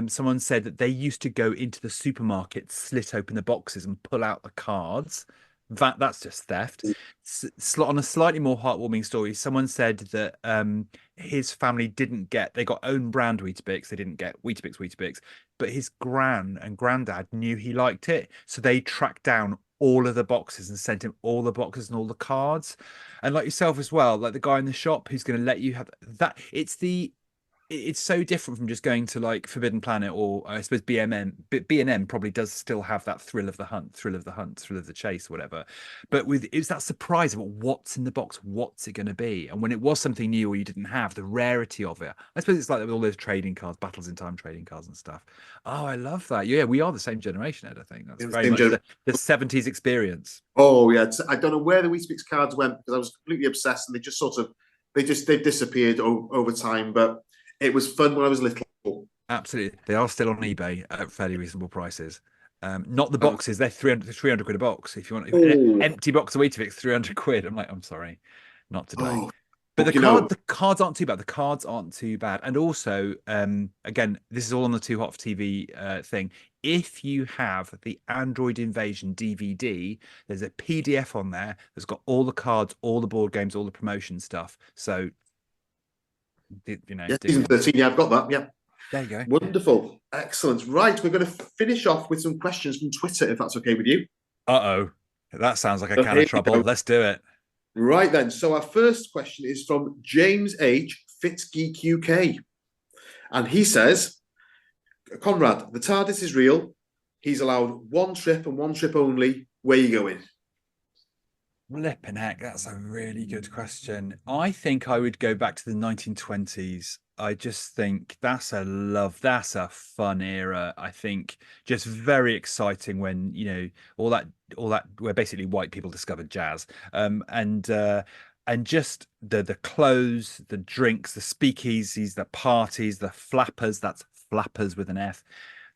someone said that they used to go into the supermarket, slit open the boxes, and pull out the cards. That's just theft. On a slightly more heartwarming story, someone said that his family they got own brand Weetabix. They didn't get Weetabix, but his gran and granddad knew he liked it, so they tracked down all of the boxes and sent him all the boxes and all the cards. And like yourself as well, like the guy in the shop who's going to let you have that. It's so different from just going to like Forbidden Planet, or I suppose BMM. But B&M probably does still have that thrill of the hunt, thrill of the chase, whatever. But it's that surprise of what's in the box, what's it going to be, and when it was something new or you didn't have, the rarity of it. I suppose it's like with all those trading cards, Battles in Time trading cards and stuff. Oh, I love that. Yeah, we are the same generation, Ed. I think that's very much the 70s experience. Oh yeah, I don't know where the Weetabix cards went, because I was completely obsessed, and they've disappeared over time. But it was fun when I was little. Absolutely. They are still on eBay at fairly reasonable prices. Not the boxes, they're 300 quid a box. If you want an empty box of Weetabix, 300 quid. I'm like, I'm sorry, not today. But the cards aren't too bad. The cards aren't too bad. And also, again, this is all on the Too Hot for TV thing. If you have the Android Invasion DVD, there's a PDF on there that's got all the cards, all the board games, all the promotion stuff. So, season 13, yeah, I've got that. Yeah. There you go. Wonderful. Excellent. Right, we're going to finish off with some questions from Twitter, if that's okay with you. Uh-oh. That sounds like a can of trouble. Let's do it. Right then. So our first question is from James H. Fitzgeek UK. And he says, Conrad, the TARDIS is real. He's allowed one trip and one trip only. Where are you going? Flipping heck, that's a really good question. I think I would go back to the 1920s. I just think that's a fun era. I think just very exciting when, all that where basically white people discovered jazz. And just the clothes, the drinks, the speakeasies, the parties, the flappers, that's flappers with an F.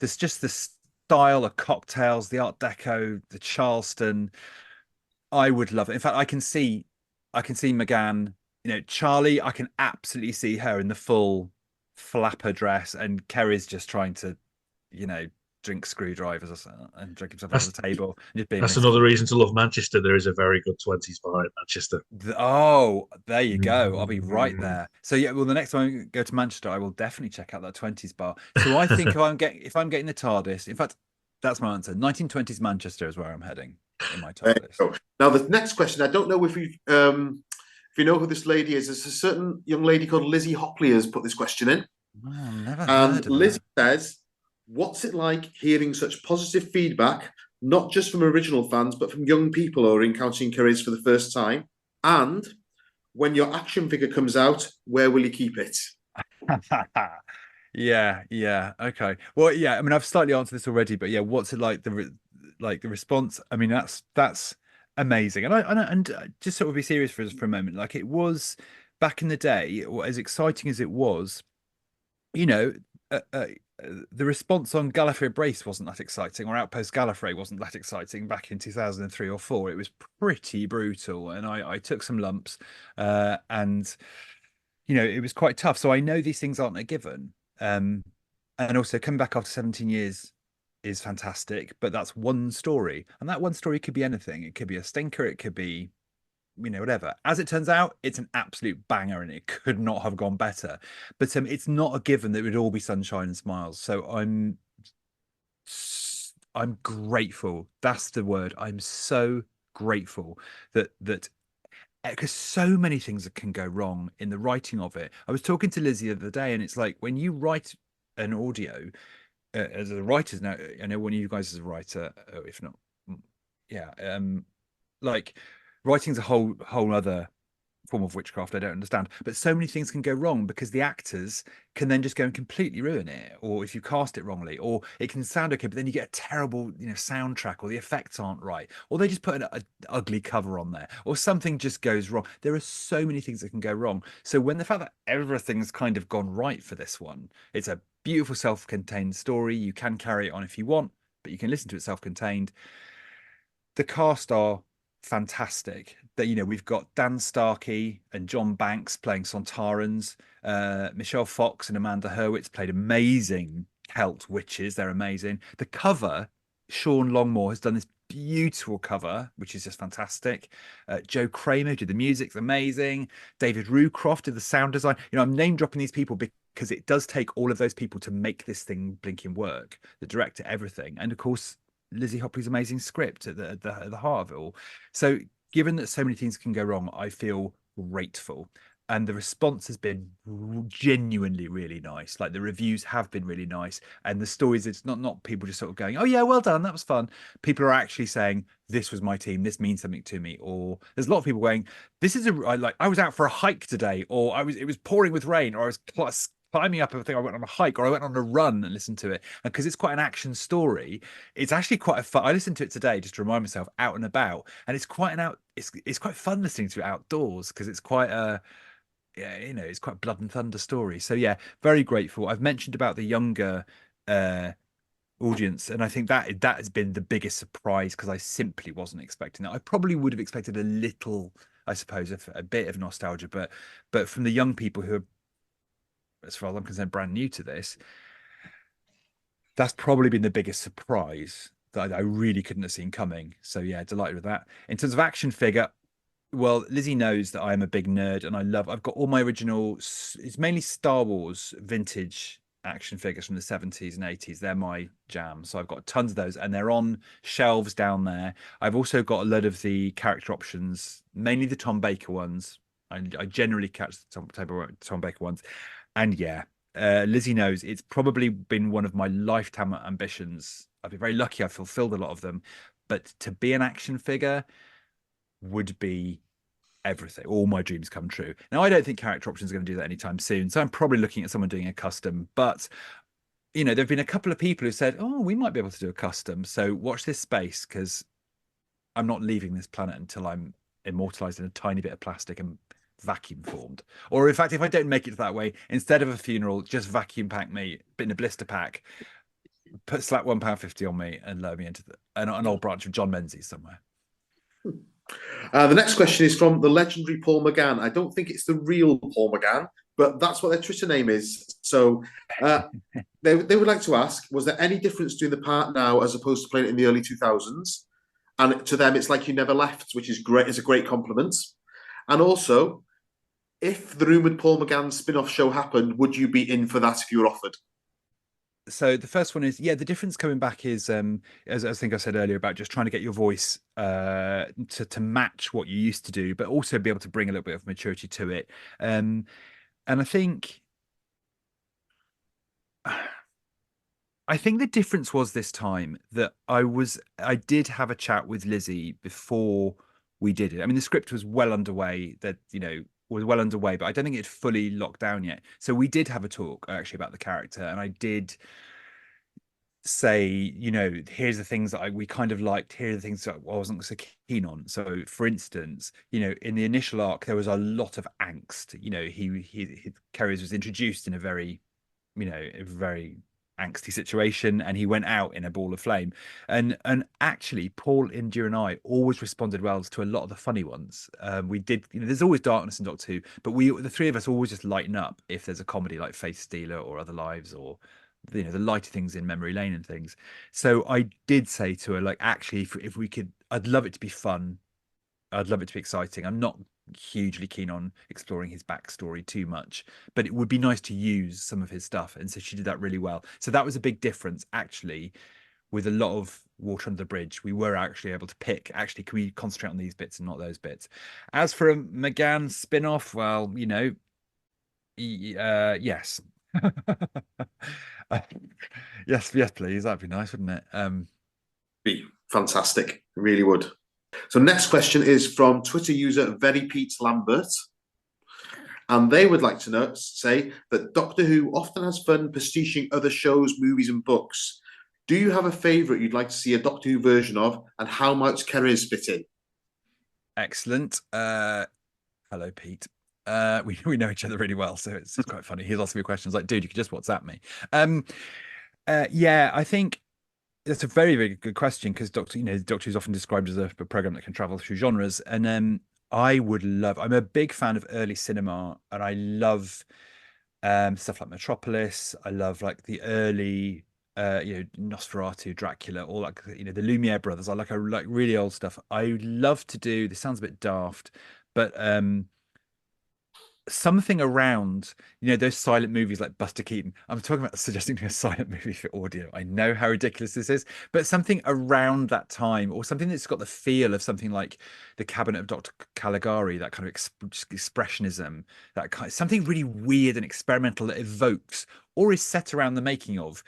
There's just the style of cocktails, the Art Deco, the Charleston. I would love it. In fact, I can see McGann, Charlie, I can absolutely see her in the full flapper dress, and Kerry's just trying to, drink screwdrivers and drink himself under the table and just being That's another reason to love Manchester. There is a very good 20s bar in Manchester. Oh, there you go. I'll be right Mm. there. So yeah, well, the next time I go to Manchester, I will definitely check out that 20s bar. So I think if I'm getting the TARDIS, in fact, that's my answer. 1920s Manchester is where I'm heading in my There you TARDIS. go. Now, the next question, I don't know if you know who this lady is. There's a certain young lady called Lizzie Hockley has put this question in. Oh, never heard And of Lizzie that. says, what's it like hearing such positive feedback, not just from original fans, but from young people who are encountering careers for the first time? And when your action figure comes out, where will you keep it? Yeah, okay. Well, yeah, I mean, I've slightly answered this already, but yeah, what's it like the response? I mean, that's amazing. And just sort of be serious for a moment. Like it was back in the day, or as exciting as it was, you know, uh, uh, the response on Gallifrey Brace wasn't that exciting, or Outpost Gallifrey wasn't that exciting back in 2003 or 4. It was pretty brutal, and I took some lumps, and it was quite tough. So I know these things aren't a given. And also coming back after 17 years is fantastic, but that's one story. And that one story could be anything. It could be a stinker, it could be, whatever. As it turns out, it's an absolute banger and it could not have gone better. But it's not a given that it would all be sunshine and smiles. So I'm grateful. That's the word. I'm so grateful that because so many things that can go wrong in the writing of it. I was talking to Lizzie the other day, and it's like when you write an audio as a writer. Now, I know one of you guys is a writer, if not, yeah. Like writing's a whole other form of witchcraft I don't understand, but so many things can go wrong because the actors can then just go and completely ruin it, or if you cast it wrongly, or it can sound okay but then you get a terrible soundtrack, or the effects aren't right, or they just put an ugly cover on there, or something just goes wrong. There are so many things that can go wrong. So when the fact that everything's kind of gone right for this one, it's a beautiful self-contained story. You can carry it on if you want, but you can listen to it self-contained. The cast are fantastic. That we've got Dan Starkey and John Banks playing Sontarans. Michelle Fox and Amanda Hurwitz played amazing Celt witches. They're amazing. The cover, Sean Longmore has done this beautiful cover, which is just fantastic. Joe Kramer did the music's amazing. David Rucroft did the sound design. I'm name dropping these people because it does take all of those people to make this thing blinking work. The director, everything, and of course Lizzie Hockley's amazing script at the heart of it all. So given that so many things can go wrong, I feel grateful. And the response has been genuinely really nice. Like the reviews have been really nice. And the stories, it's not people just sort of going, oh yeah, well done, that was fun. People are actually saying, this was my team, this means something to me. Or there's a lot of people going, I was out for a hike today, or it was pouring with rain, or I was climbing up everything. I went on a hike, or I went on a run and listened to it. And because it's quite an action story, it's actually quite a fun. I listened to it today just to remind myself, out and about, and it's quite it's quite fun listening to it outdoors because it's quite it's quite blood and thunder story. So yeah, very grateful. I've mentioned about the younger audience, and I think that has been the biggest surprise because I simply wasn't expecting that. I probably would have expected a little, I suppose, a bit of nostalgia, but from the young people who are, as far as I'm concerned, brand new to this, that's probably been the biggest surprise that I really couldn't have seen coming. So yeah, delighted with that. In terms of action figure, well, Lizzie knows that I'm a big nerd and I've got all my original, it's mainly Star Wars vintage action figures from the 70s and 80s. They're my jam. So I've got tons of those and they're on shelves down there. I've also got a lot of the character options, mainly the Tom Baker ones. I generally catch the Tom Baker ones. And yeah, Lizzie knows it's probably been one of my lifetime ambitions. I've been very lucky. I've fulfilled a lot of them. But to be an action figure would be everything. All my dreams come true. Now, I don't think Character Options is going to do that anytime soon. So I'm probably looking at someone doing a custom. But, there have been a couple of people who said, oh, we might be able to do a custom. So watch this space because I'm not leaving this planet until I'm immortalized in a tiny bit of plastic and vacuum formed. Or in fact, if I don't make it that way, instead of a funeral, just vacuum pack me in a blister pack, slap £1.50 on me and lower me into an old branch of John Menzies somewhere. The next question is from the legendary Paul McGann. I don't think it's the real Paul McGann, but that's what their Twitter name is. So they would like to ask, was there any difference doing the part now as opposed to playing it in the early 2000s? And to them, it's like you never left, which is great. It's a great compliment. And also, if the rumoured Paul McGann spin-off show happened, would you be in for that if you were offered? So the first one is, yeah, the difference coming back is, as I think I said earlier, about just trying to get your voice to match what you used to do, but also be able to bring a little bit of maturity to it. And I think the difference was this time that I did have a chat with Lizzie before we did it. I mean, the script was well underway, but I don't think it fully locked down yet. So we did have a talk actually about the character, and I did say, here's the things that we kind of liked, here are the things that I wasn't so keen on. So for instance, in the initial arc, there was a lot of angst. He Kerry's was introduced in a very angsty situation, and he went out in a ball of flame. And actually, Paul, India, and I always responded well to a lot of the funny ones. We did, there's always darkness in Doctor Who, but the three of us always just lighten up if there's a comedy like Faith Stealer or Other Lives, or the lighter things in Memory Lane and things. So I did say to her, like, actually, if we could, I'd love it to be fun. I'd love it to be exciting. I'm not hugely keen on exploring his backstory too much, but it would be nice to use some of his stuff. And so she did that really well. So that was a big difference, actually. With a lot of water under the bridge, we were actually able to pick, actually, can we concentrate on these bits and not those bits? As for a McGann spin-off, well, yes. Yes, please. That'd be nice, wouldn't it? Be fantastic. It really would. So next question is from Twitter user Very Pete Lambert. And they would like to say that Doctor Who often has fun pastiching other shows, movies, and books. Do you have a favourite you'd like to see a Doctor Who version of, and how might Kerry's fit in? Excellent. Hello, Pete. We know each other really well, so it's quite funny. He's asking me questions like, dude, you could just WhatsApp me. Yeah, I think that's a very, very good question, because Doctor Who's often described as a program that can travel through genres. And I'm a big fan of early cinema, and I love stuff like Metropolis. I love like the early Nosferatu, Dracula, all like the Lumiere brothers. I like really old stuff. I love to do, this sounds a bit daft, but something around those silent movies like Buster Keaton. I'm talking about suggesting a silent movie for audio. I know how ridiculous this is, but something around that time, or something that's got the feel of something like the Cabinet of Dr. Caligari, that kind of expressionism, that kind, something really weird and experimental that evokes or is set around the making of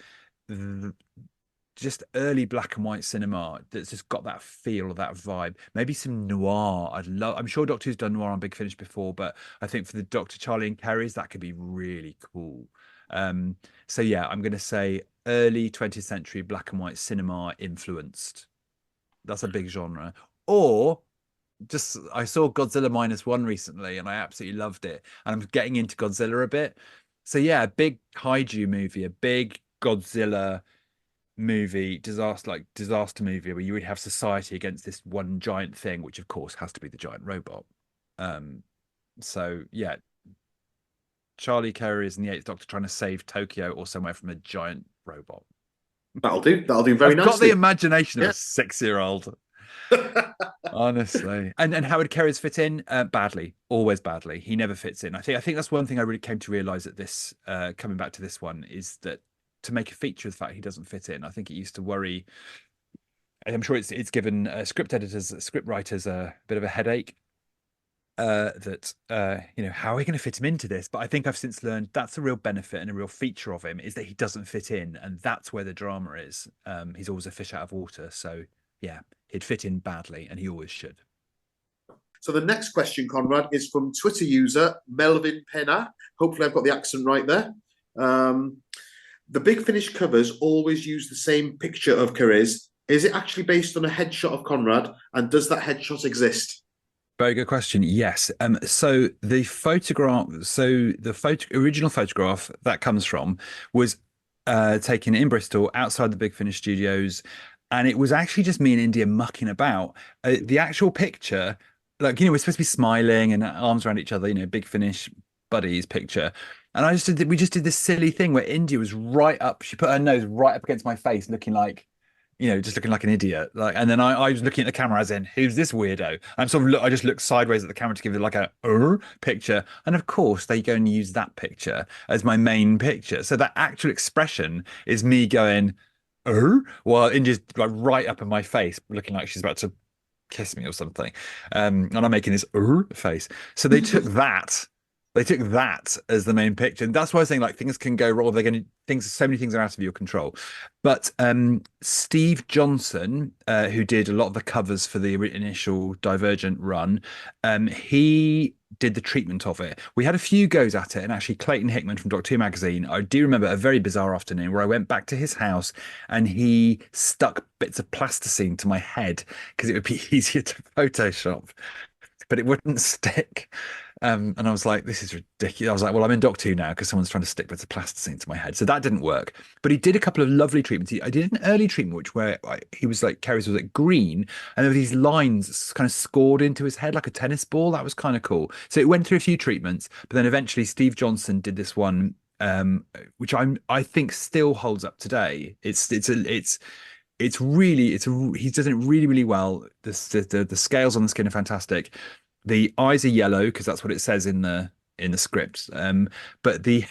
just early black and white cinema that's just got that feel or that vibe. Maybe some noir. I'm sure Doctor Who's done noir on Big Finish before, but I think for the Dr. Charlie and Kerry's, that could be really cool. So yeah, I'm going to say early 20th century black and white cinema influenced. That's a big genre. Or just, I saw Godzilla -1 recently, and I absolutely loved it. And I'm getting into Godzilla a bit. So yeah, a big kaiju movie, a big Godzilla movie, disaster movie, where you would have society against this one giant thing, which of course has to be the giant robot. So yeah, Charlie Kerry's and the Eighth Doctor trying to save Tokyo or somewhere from a giant robot. That'll do very nicely. Got the imagination of a 6-year-old. Honestly. And how would Kerry's fit in? Badly, always badly. He never fits in. I think that's one thing I really came to realize at this, coming back to this one, is that to make a feature of the fact he doesn't fit in, I think it used to worry. I'm sure it's given script editors, script writers a bit of a headache. That how are we going to fit him into this? But I think I've since learned that's a real benefit and a real feature of him, is that he doesn't fit in, and that's where the drama is. He's always a fish out of water. So yeah, he'd fit in badly, and he always should. So the next question, Conrad, is from Twitter user Melvin Penna. Hopefully I've got the accent right there. The Big Finish covers always use the same picture of Kerry's. Is it actually based on a headshot of Conrad, and does that headshot exist? Very good question. Yes. So the photograph, original photograph that comes from was taken in Bristol outside the Big Finish studios, and it was actually just me and India mucking about. The actual picture, we're supposed to be smiling and arms around each other, Big Finish buddies picture. And we just did this silly thing where India was right up. She put her nose right up against my face, looking like, just looking like an idiot. Like, and then I was looking at the camera as in, who's this weirdo? I'm sort of I just looked sideways at the camera to give it like a picture. And of course, they go and use that picture as my main picture. So that actual expression is me going, while India's like right up in my face, looking like she's about to kiss me or something. And I'm making this face. So they took that. They took that as the main picture. And that's why I was saying like things can go wrong. They're going to so many things are out of your control. But Steve Johnson, who did a lot of the covers for the initial Divergent run, he did the treatment of it. We had a few goes at it, and actually Clayton Hickman from Doctor Who magazine, I do remember a very bizarre afternoon where I went back to his house and he stuck bits of plasticine to my head because it would be easier to Photoshop, but it wouldn't stick. And I was like, this is ridiculous. I was like, well, I'm in Doc 2 now because someone's trying to stick bits of plasticine to my head. So that didn't work. But he did a couple of lovely treatments. I did an early treatment, where he was like, Kerry's was like green, and there were these lines kind of scored into his head like a tennis ball. That was kind of cool. So it went through a few treatments, but then eventually Steve Johnson did this one, which I think still holds up today. He does it really, really well. The scales on the skin are fantastic. The eyes are yellow because that's what it says in the script. But the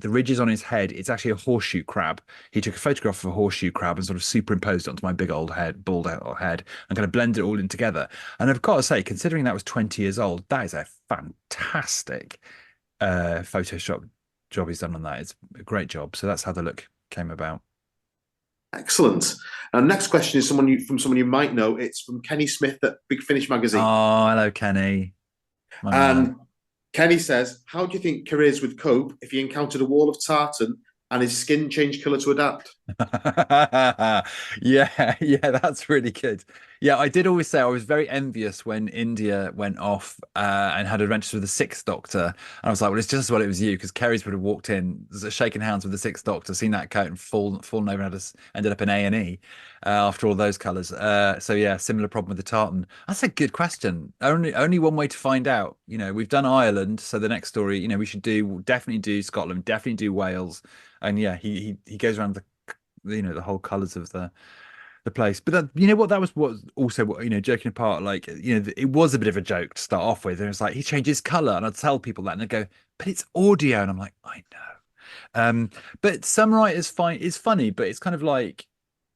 ridges on his head, it's actually a horseshoe crab. He took a photograph of a horseshoe crab and sort of superimposed it onto my big old head, bald out head, and kind of blended it all in together. And I've got to say, considering that was 20 years old, that is a fantastic Photoshop job he's done on that. It's a great job. So that's how the look came about. Excellent. And next question is from someone you might know. It's from Kenny Smith at Big Finish magazine. Oh, hello, Kenny. And Kenny says, how do you think Cariz would cope if he encountered a wall of tartan and his skin changed colour to adapt? Yeah, that's really good. Yeah, I did always say I was very envious when India went off and had adventures with the Sixth Doctor. And I was like, well, it's just as well it was you, because Kerry's would have walked in, shaken hands with the Sixth Doctor, seen that coat and fallen over and ended up in A&E after all those colours. So yeah, similar problem with the tartan. That's a good question. Only one way to find out. We've done Ireland, so the next story, we should definitely do Scotland, definitely do Wales. And yeah, he goes around the whole colours of the place. But that was what also joking apart, like it was a bit of a joke to start off with, and it's like he changes colour, and I'd tell people that, and they'd go, but it's audio, and I'm like, I know. But some writers find it's funny, but it's kind of like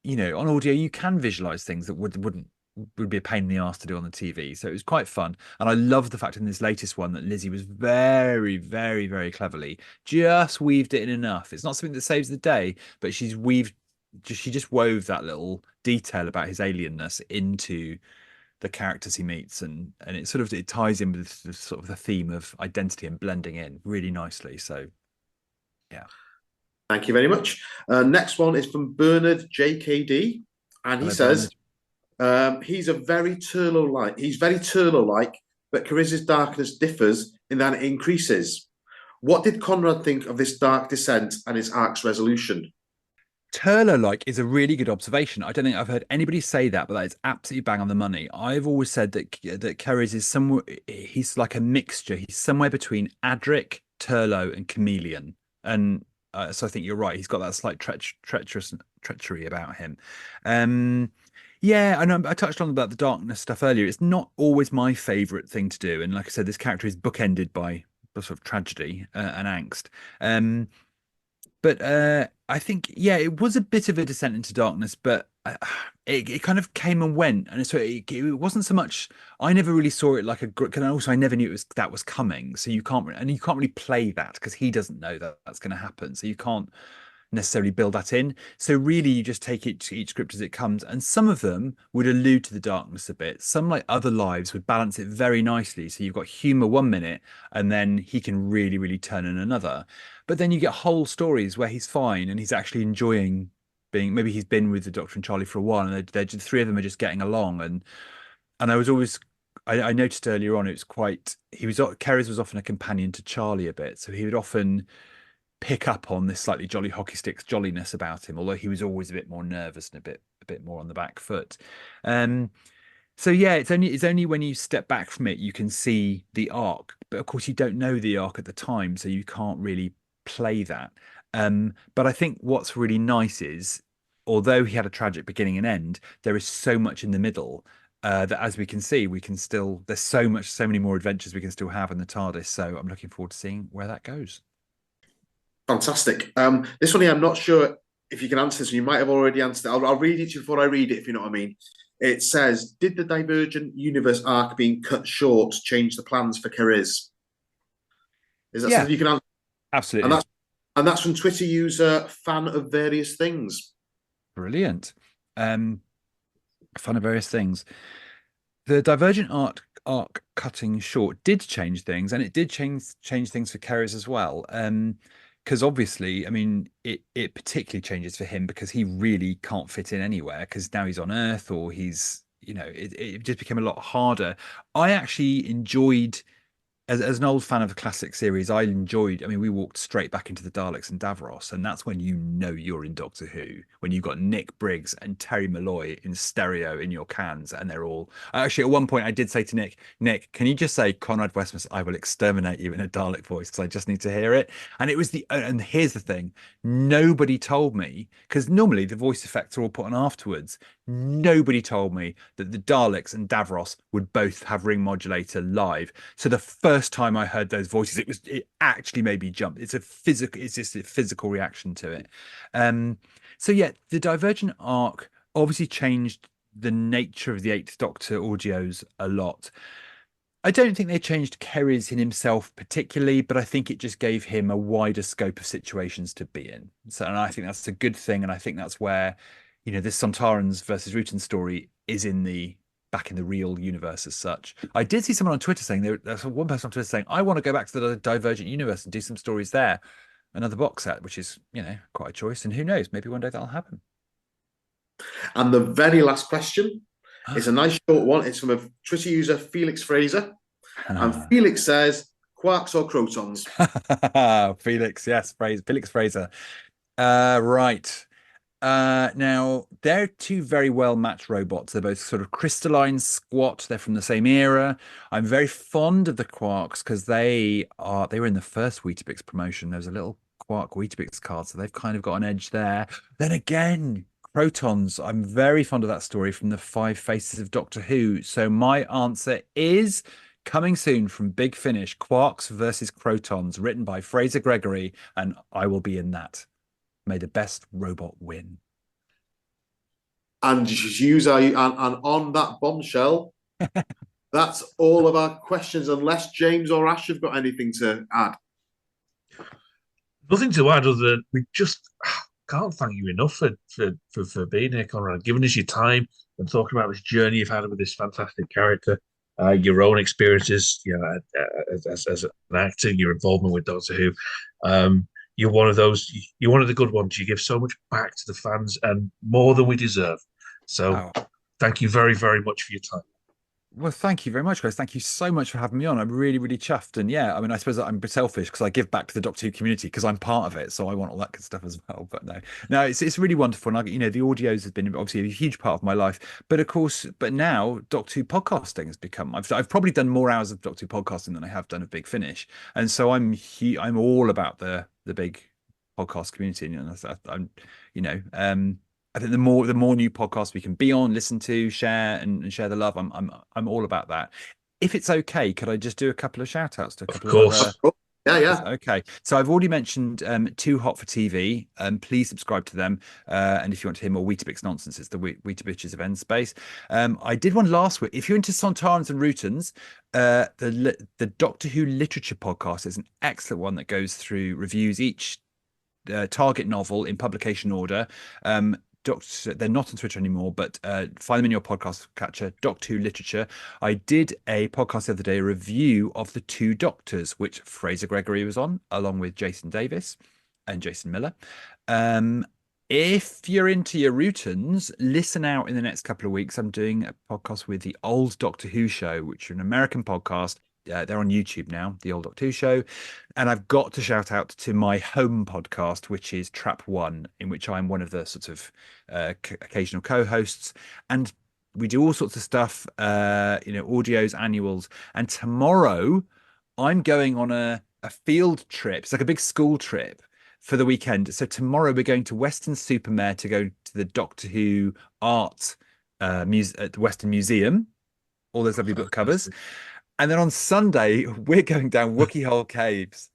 on audio you can visualize things that would be a pain in the ass to do on the TV. So it was quite fun. And I love the fact in this latest one that Lizzie was very, very, very cleverly just weaved it in enough. It's not something that saves the day, but she just wove that little detail about his alienness into the characters he meets, and it ties in with the sort of the theme of identity and blending in really nicely. So yeah. Thank you very much. Next one is from Bernard JKD, and he says, he's very Turlo-like, but Cariz's darkness differs in that it increases. What did Conrad think of this dark descent and his arc's resolution? Turlo-like is a really good observation. I don't think I've heard anybody say that, but that is absolutely bang on the money. I've always said that Cariz is somewhere, he's like a mixture. He's somewhere between Adric, Turlo, and Chameleon. And so I think you're right. He's got that slight treachery about him. Yeah, I know I touched on about the darkness stuff earlier. It's not always my favorite thing to do. And like I said, this character is bookended by sort of tragedy and angst. But I think, yeah, it was a bit of a descent into darkness, but it kind of came and went. And so it wasn't so much, I never really saw it like and also I never knew that was coming. So you can't really play that because he doesn't know that that's going to happen. So you can't necessarily build that in. So really you just take each script as it comes, and some of them would allude to the darkness a bit. Some, like Other Lives, would balance it very nicely. So you've got humor 1 minute and then he can really, really turn in another. But then you get whole stories where he's fine and he's actually enjoying being, maybe he's been with the Doctor and Charlie for a while, and the three of them are just getting along. And I was always, I noticed earlier on, it was quite, Kerry's was often a companion to Charlie a bit. So he would often pick up on this slightly jolly hockey sticks jolliness about him, although he was always a bit more nervous and a bit more on the back foot. So yeah, it's only when you step back from it you can see the arc. But of course you don't know the arc at the time, so you can't really play that. But I think what's really nice is, although he had a tragic beginning and end, there is so much in the middle that, as we can see, we can still. There's so many more adventures we can still have in the TARDIS. So I'm looking forward to seeing where that goes. Fantastic. This one here, I'm not sure if you can answer this. You might have already answered it. I'll read it to you before I read it, if you know what I mean. It says, did the Divergent Universe arc being cut short change the plans for Kariz? Is that something you can answer? Absolutely. And that's from Twitter user fan of various things. Brilliant. Fun of various things. The Divergent arc cutting short did change things, and it did change things for Kariz as well. Because obviously, I mean, it particularly changes for him because he really can't fit in anywhere because now he's on Earth, or he's, it just became a lot harder. I actually enjoyed, as an old fan of the classic series, I enjoyed. I mean, we walked straight back into the Daleks and Davros, and that's when you're in Doctor Who, when you've got Nick Briggs and Terry Malloy in stereo in your cans, and they're all. Actually, at one point, I did say to Nick, can you just say Conrad Westmaas, I will exterminate you in a Dalek voice because I just need to hear it. And it was and here's the thing, nobody told me, because normally the voice effects are all put on afterwards. Nobody told me that the Daleks and Davros would both have ring modulator live. So the first time I heard those voices, it actually made me jump. It's just a physical reaction to it. So yeah, the Divergent arc obviously changed the nature of the Eighth Doctor audios a lot. I don't think they changed Kariz in himself particularly, but I think it just gave him a wider scope of situations to be in. So, and I think that's a good thing, and I think that's where, this Sontarans versus Rutan story is back in the real universe as such. I did see someone on Twitter saying there's one person on Twitter saying, I want to go back to the Divergent universe and do some stories there. Another box set, which is, quite a choice. And who knows, maybe one day that'll happen. And the very last question is a nice short one. It's from a Twitter user, Felix Fraser. And Felix says, quarks or crotons? Felix, yes, Felix Fraser. Right. Now, they're two very well matched robots. They're both sort of crystalline, squat. They're from the same era. I'm very fond of the quarks because they were in the first Weetabix promotion. There was a little quark Weetabix card, so they've kind of got an edge there. Then again, Protons. I'm very fond of that story from the Five Faces of Doctor Who. So my answer is coming soon from Big Finish, Quarks versus Crotons, written by Fraser Gregory, and I will be in that. May the best robot win. And on that bombshell, that's all of our questions, unless James or Ash have got anything to add. Nothing to add other than we just can't thank you enough for being here, Conrad, giving us your time and talking about this journey you've had with this fantastic character, your own experiences, as an actor, your involvement with Doctor Who. You're one of the good ones. You give so much back to the fans and more than we deserve. So Thank you very, very much for your time. Well, thank you very much, guys. Thank you so much for having me on. I'm really, really chuffed. And yeah, I mean, I suppose I'm selfish because I give back to the Doctor Who community because I'm part of it. So I want all that good stuff as well. But no, it's really wonderful. And the audios has been obviously a huge part of my life. But of course, now Doctor Who podcasting has become. I've probably done more hours of Doctor Who podcasting than I have done of Big Finish. And so I'm all about the big podcast community. And I think the more new podcasts we can be on, listen to, share, and share the love. I'm all about that. If it's okay, could I just do a couple of shout outs to a couple of other... Yeah. Okay. So I've already mentioned Too Hot for TV. Please subscribe to them. And if you want to hear more Weetabix nonsense, it's the Weetabixes of End Space. I did one last week. If you're into Sontarans and Rutans, the Doctor Who Literature podcast is an excellent one that goes through reviews each target novel in publication order. They're not on Twitter anymore, but find them in your podcast catcher, Doctor Who Literature. I did a podcast the other day, a review of The Two Doctors, which Fraser Gregory was on, along with Jason Davis and Jason Miller. If you're into your Rutans, listen out in the next couple of weeks. I'm doing a podcast with the Old Doctor Who Show, which is an American podcast. They're on YouTube now, the Old Doctor Who Show. And I've got to shout out to my home podcast, which is Trap One, in which I'm one of the sort of occasional co-hosts. And we do all sorts of stuff, audios, annuals. And tomorrow I'm going on a field trip. It's like a big school trip for the weekend. So tomorrow we're going to Weston-super-Mare to go to the Doctor Who art at the Western Museum. All those lovely book covers. And then on Sunday, we're going down Wookiee Hole Caves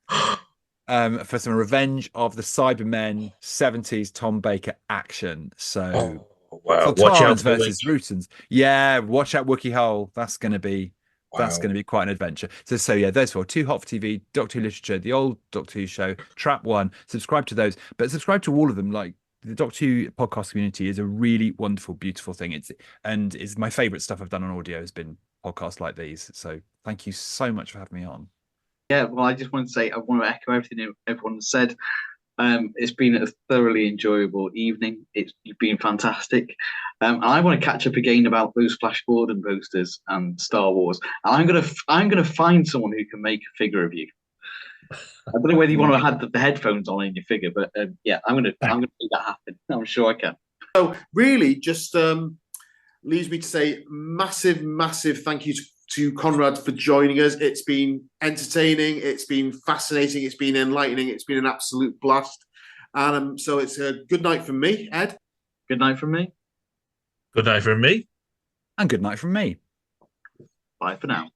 for some Revenge of the Cybermen 70s Tom Baker action. So, wow. Watch out Sultans for the versus link. Rutans. Yeah, watch out Wookiee Hole. That's going to be quite an adventure. So yeah, those four: Too Hot for TV, Doctor Who Literature, the old Doctor Who show, Trap One. Subscribe to those, but subscribe to all of them. Like the Doctor Who podcast community is a really wonderful, beautiful thing. It's my favorite stuff I've done on audio has been podcasts like these. So thank you so much for having me on. Yeah, well, I just want to say I want to echo everything everyone said. It's been a thoroughly enjoyable evening. It's been fantastic. I want to catch up again about those Flash Gordon posters and Star Wars. And I'm gonna find someone who can make a figure of you. I don't know whether you want to have the headphones on in your figure, but yeah, I'm gonna make that happen. I'm sure I can. So really, just leaves me to say massive, massive thank you to Conrad for joining us. It's been entertaining, it's been fascinating, it's been enlightening, it's been an absolute blast. And so it's a good night from me, Ed. Good night from me. Good night from me. And good night from me. Bye for now.